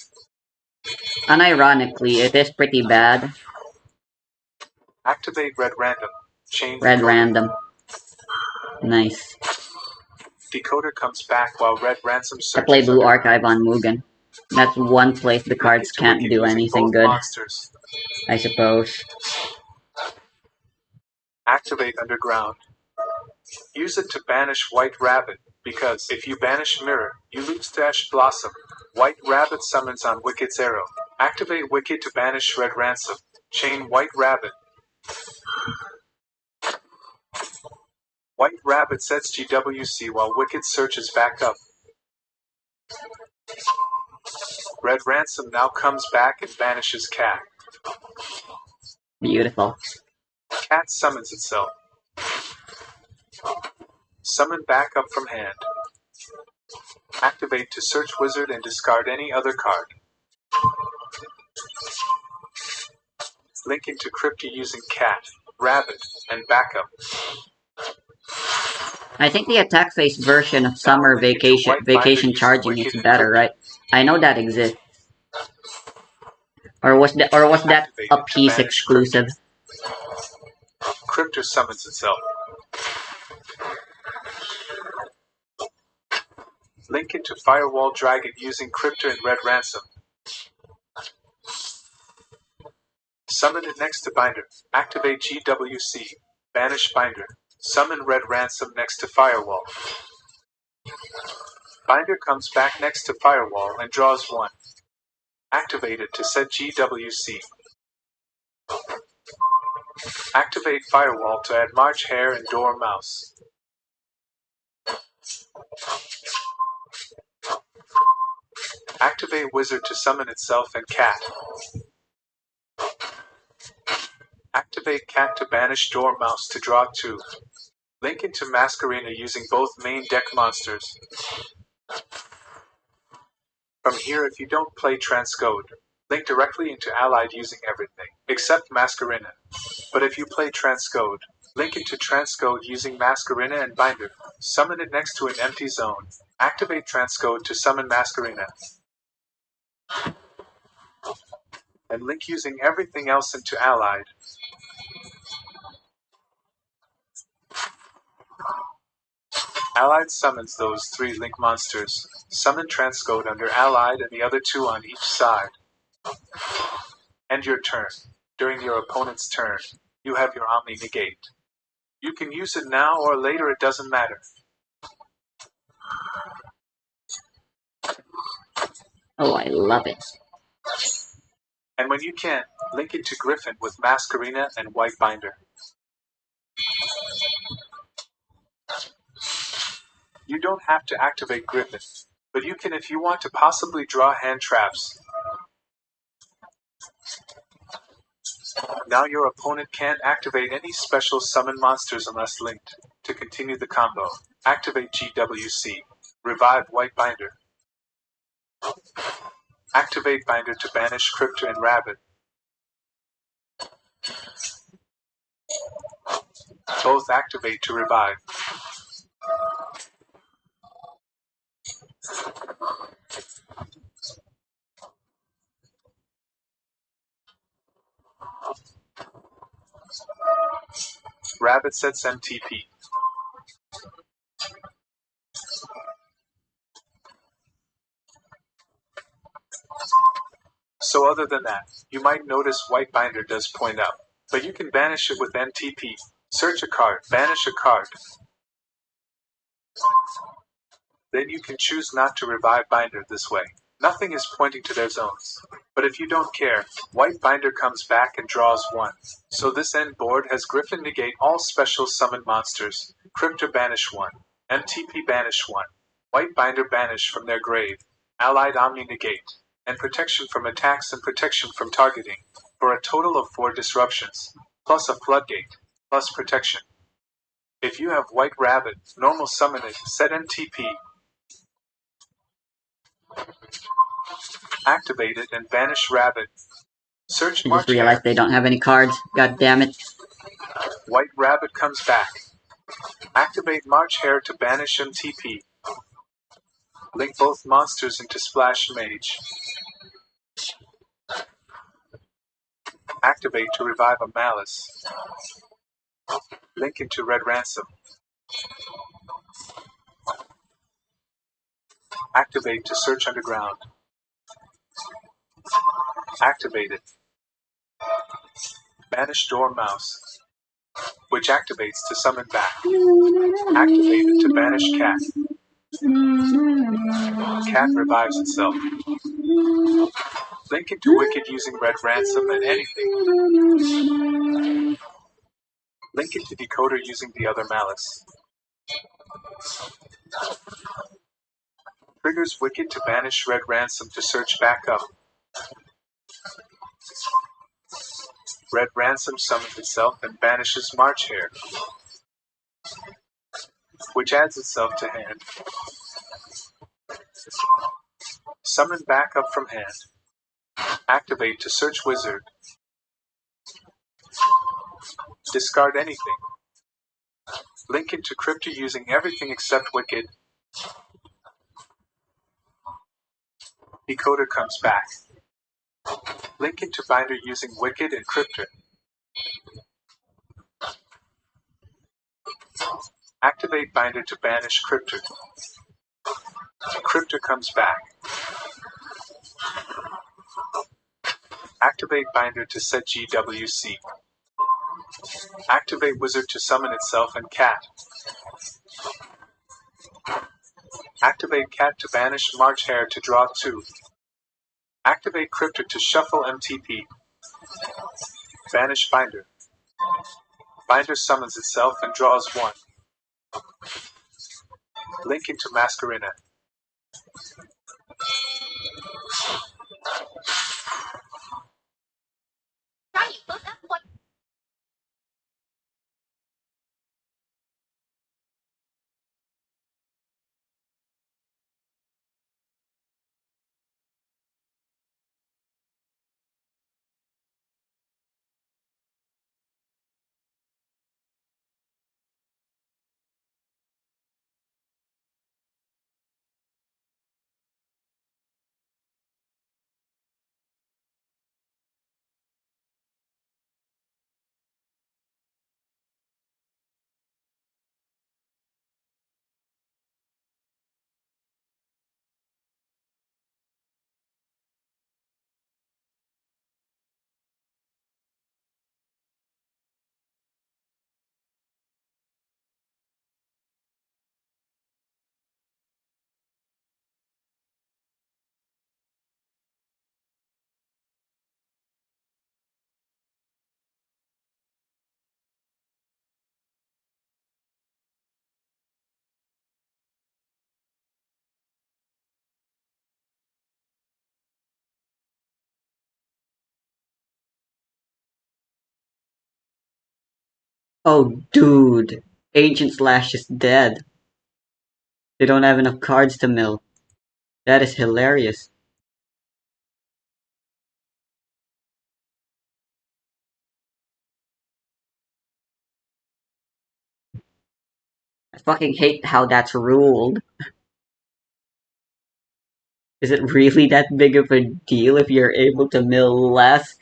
Unironically, it is pretty bad. Activate Red Random. Chain Red decoder. random. Nice. Decoder comes back while Red Ransom I play searches Blue underground. Archive on Mugen. That's one place the Link cards into can't Wicked do using anything both good, monsters. I suppose. Activate Underground. Use it to banish White Rabbit, because if you banish Mirror, you lose Dash Blossom. White Rabbit summons on Wicked's arrow. Activate Wicked to banish Red Ransom. Chain White Rabbit. White Rabbit sets GWC while Wicked searches back up. Red Ransom now comes back and banishes Cat. Beautiful. Cat summons itself. Summon back up from hand. Activate to search Wizard and discard any other card. Link into Crypto using Cat, Rabbit, and Backup. I think the attack phase version of Now Summer link into White Binder Vacation using Charging is Wicked and better, Crypto. right? I know that exists. Or was that Activate a it to piece banish Crypto. exclusive? Crypto summons itself. Link into Firewall Dragon using Crypto and Red Ransom. Summon it next to Binder. Activate GWC. Banish Binder. Summon Red Ransom next to Firewall. Binder comes back next to Firewall and draws one. Activate it to set GWC. Activate Firewall to add March Hare and Dormouse. Activate Wizard to summon itself and Cat. Activate Cat to banish Dormouse to draw two. Link into Masquerena using both main deck monsters. From here, if you don't play Transcode, link directly into Allied using everything, except Masquerena. But if you play Transcode, link into Transcode using Masquerena and Binder. Summon it next to an empty zone. Activate Transcode to summon Masquerena. And link using everything else into Allied. Allied summons those three link monsters. Summon Transcode under Allied and the other two on each side. End your turn. During your opponent's turn, you have your Omni Negate. You can use it now or later, it doesn't matter. Oh, I love it. And when you can, link it to Griffin with Masquerena and White Binder. You don't have to activate Griffin, but you can if you want to possibly draw hand traps. Now your opponent can't activate any special summon monsters unless linked. To continue the combo, activate GWC. Revive White Binder. Activate Binder to banish Crypto and Rabbit. Both activate to revive. Rabbit sets MTP. So other than that, you might notice White Binder does point out, but you can banish it with MTP. Search a card, banish a card. Then you can choose not to revive Binder this way. Nothing is pointing to their zones. But if you don't care, White Binder comes back and draws one. So this end board has Griffin negate all special summon monsters, Crypto banish one, MTP banish one, White Binder banish from their grave, Allied Omni negate, and protection from attacks and protection from targeting, for a total of 4 disruptions, plus a floodgate, plus protection. If you have White Rabbit, normal summon it, set MTP, activate it and banish Rabbit. Search I just March realized Hare. they don't have any cards. God damn it. White Rabbit comes back. Activate March Hare to banish MTP. Link both monsters into Splash Mage. Activate to revive a Malice. Link into Red Ransom. Activate to search underground. Activate it. Banish Dormouse, which activates to summon back. Activate it to banish Cat. Cat revives itself. Link into Wicked using Red Ransom and anything. Link into Decoder using the other Malice. Triggers Wicked to banish Red Ransom to search back up. Red Ransom summons itself and banishes March Hare, which adds itself to hand. Summon back up from hand. Activate to search Wizard. Discard anything. Link into Crypto using everything except Wicked. Decoder comes back. Link into Binder using Wicked and Crypto. Activate Binder to banish Crypto. Crypto comes back. Activate Binder to set GWC. Activate Wizard to summon itself and Cat. Activate Cat to banish March Hare to draw 2. Activate Crypto to shuffle MTP. Banish Binder. Binder summons itself and draws 1. Link into Masquerina. Oh, dude. Ancient Slash is dead. They don't have enough cards to mill. That is hilarious. I fucking hate how that's ruled. Is it really that big of a deal if you're able to mill less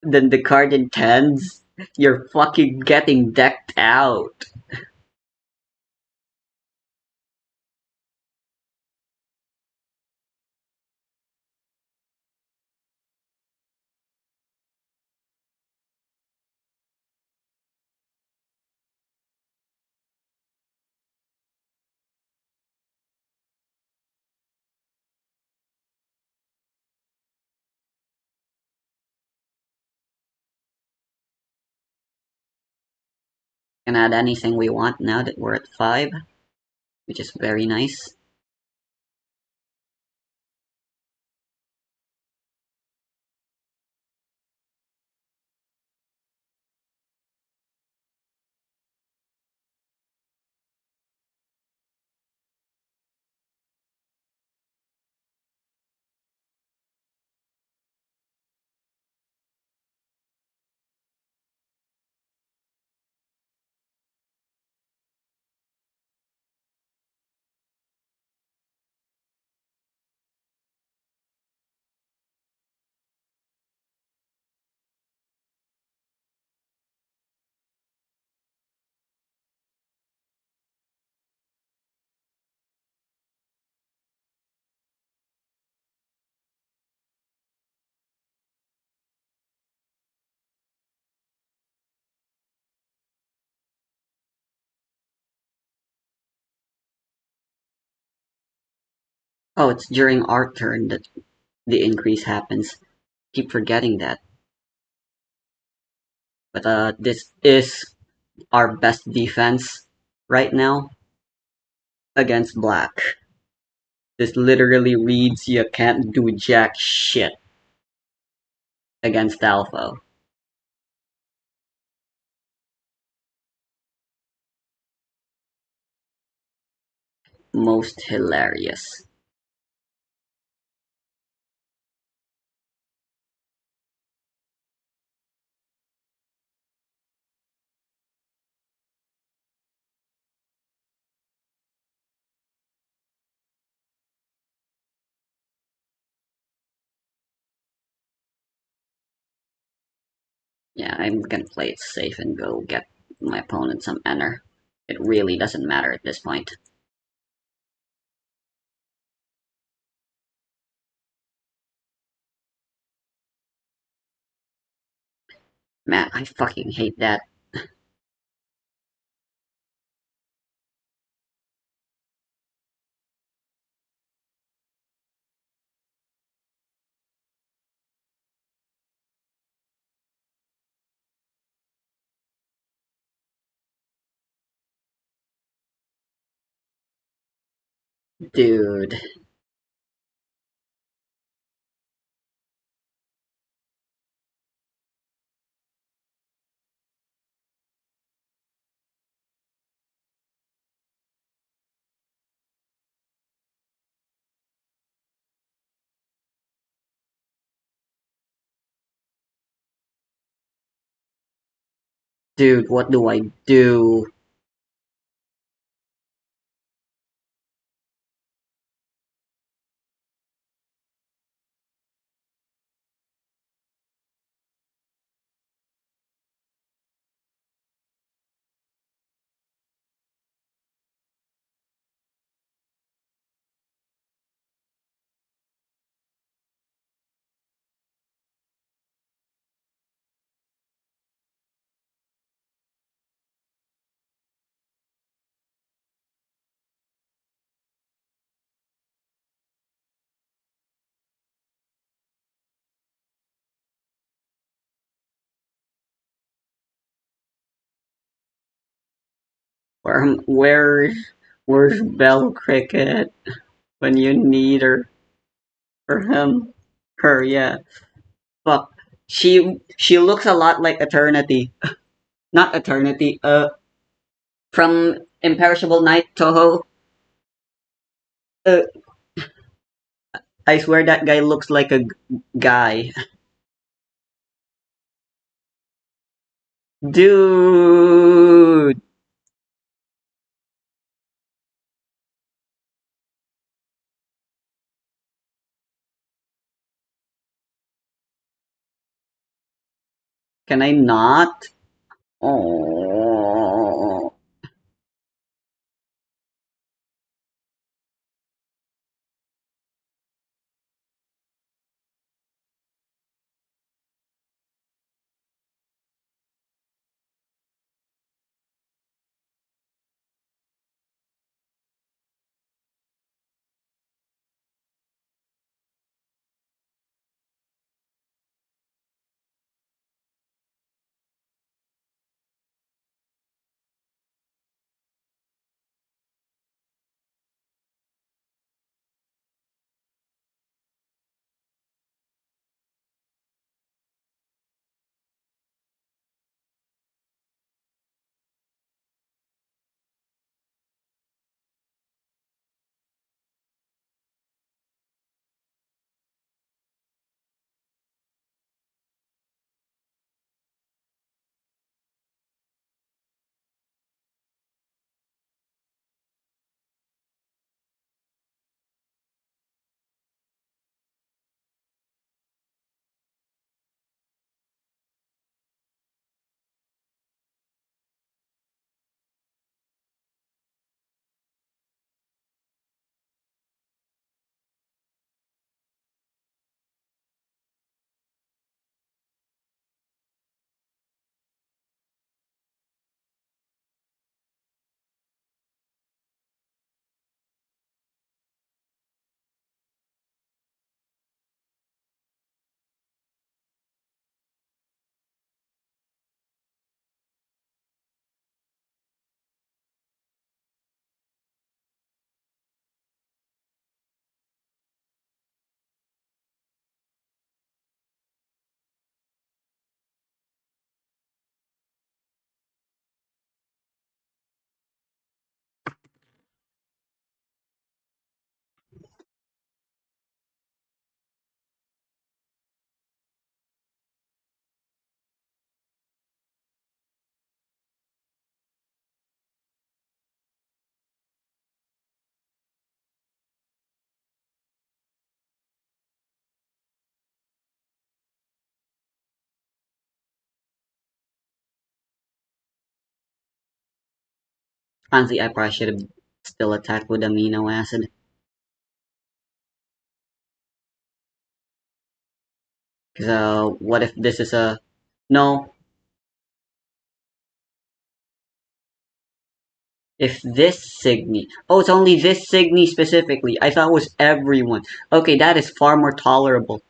than the card intends? You're fucking getting decked out. Can add anything we want now that we're at 5, which is very nice. Oh, it's during our turn that the increase happens. Keep forgetting that. But this is our best defense right now against black. This literally reads you can't do jack shit against alpha. Most hilarious. Yeah, I'm gonna play it safe and go get my opponent some enter. It really doesn't matter at this point. Man, I fucking hate that. Dude. Dude, what do I do? Where where's Bell Cricket when you need her or him? Her, yeah. Fuck. She looks a lot like Eternity. Not Eternity, from Imperishable Night Toho. Uh, I swear that guy looks like a guy. Dude! Can I not? Oh. Honestly, I probably should have still attacked with amino acid. Cause what if this is a no? If this Signy, oh, it's only this Signy specifically. I thought it was everyone. Okay, that is far more tolerable.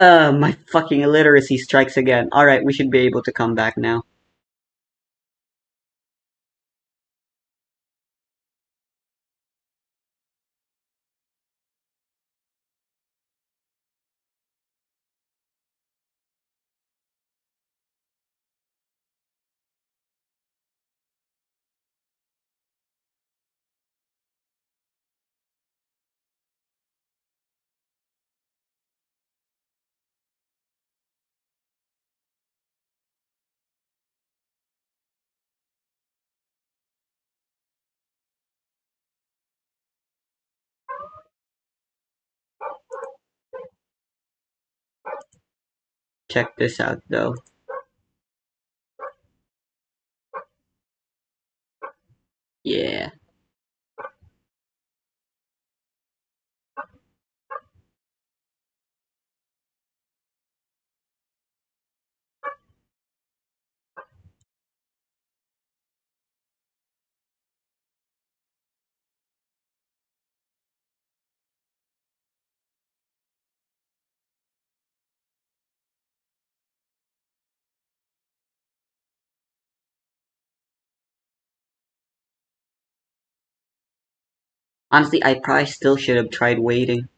My fucking illiteracy strikes again. All right, we should be able to come back now. Check this out, though. Yeah. Honestly, I probably still should have tried waiting.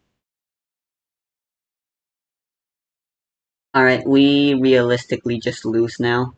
All right, we realistically just lose now.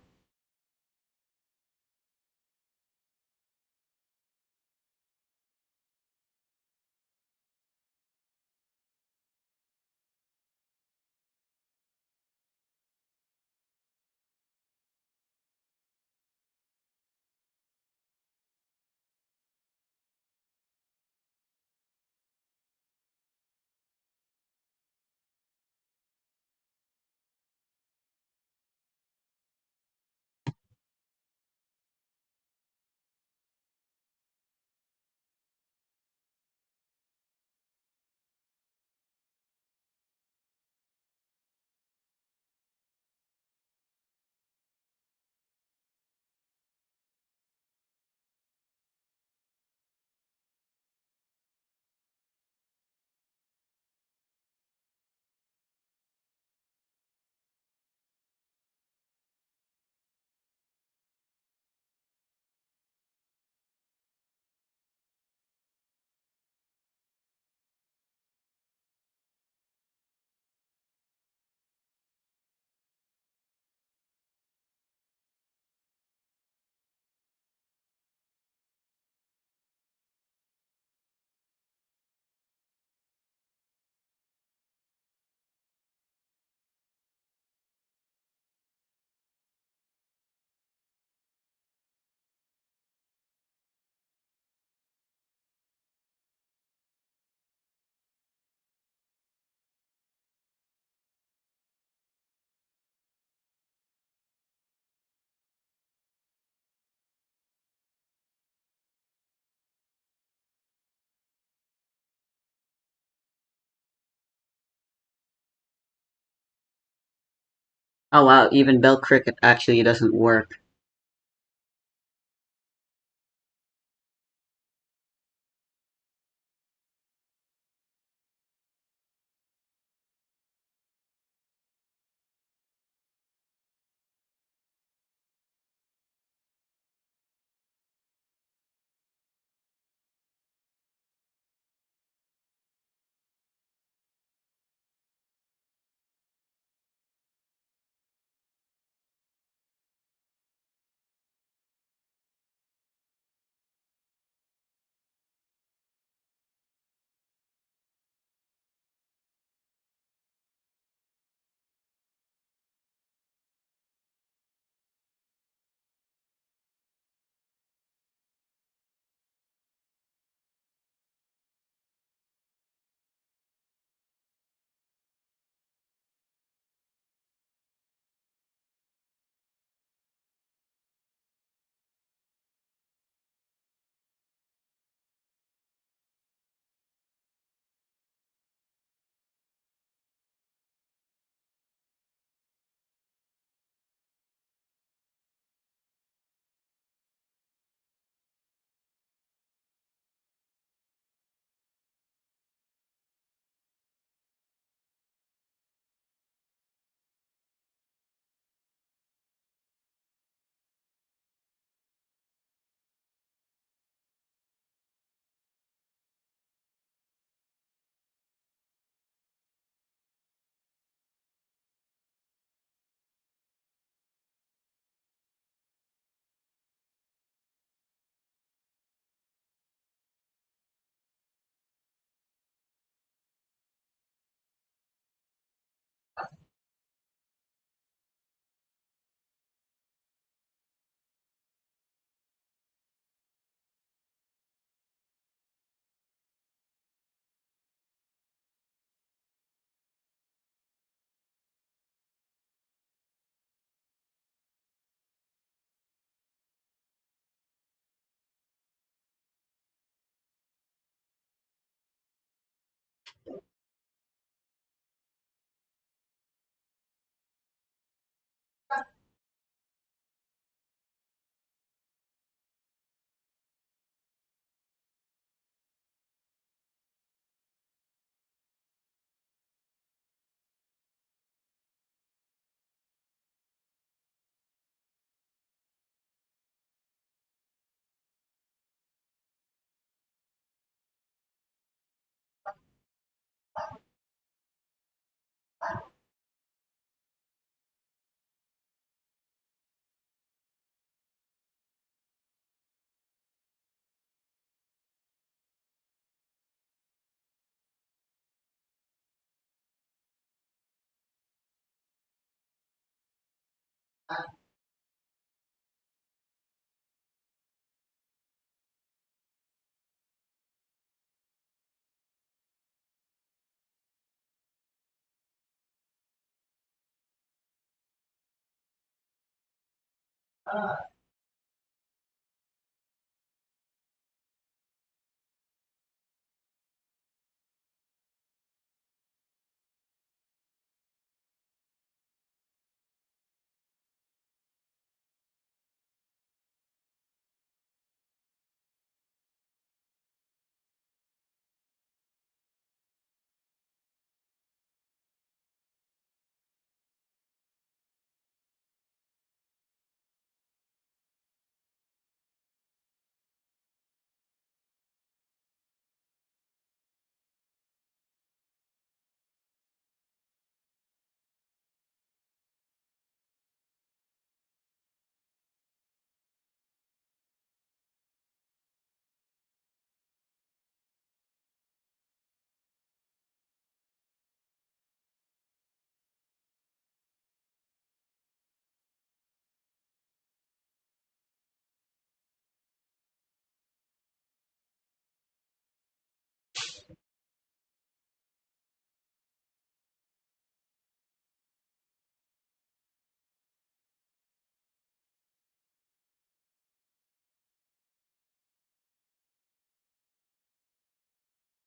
Oh wow, even Bell Cricket actually doesn't work.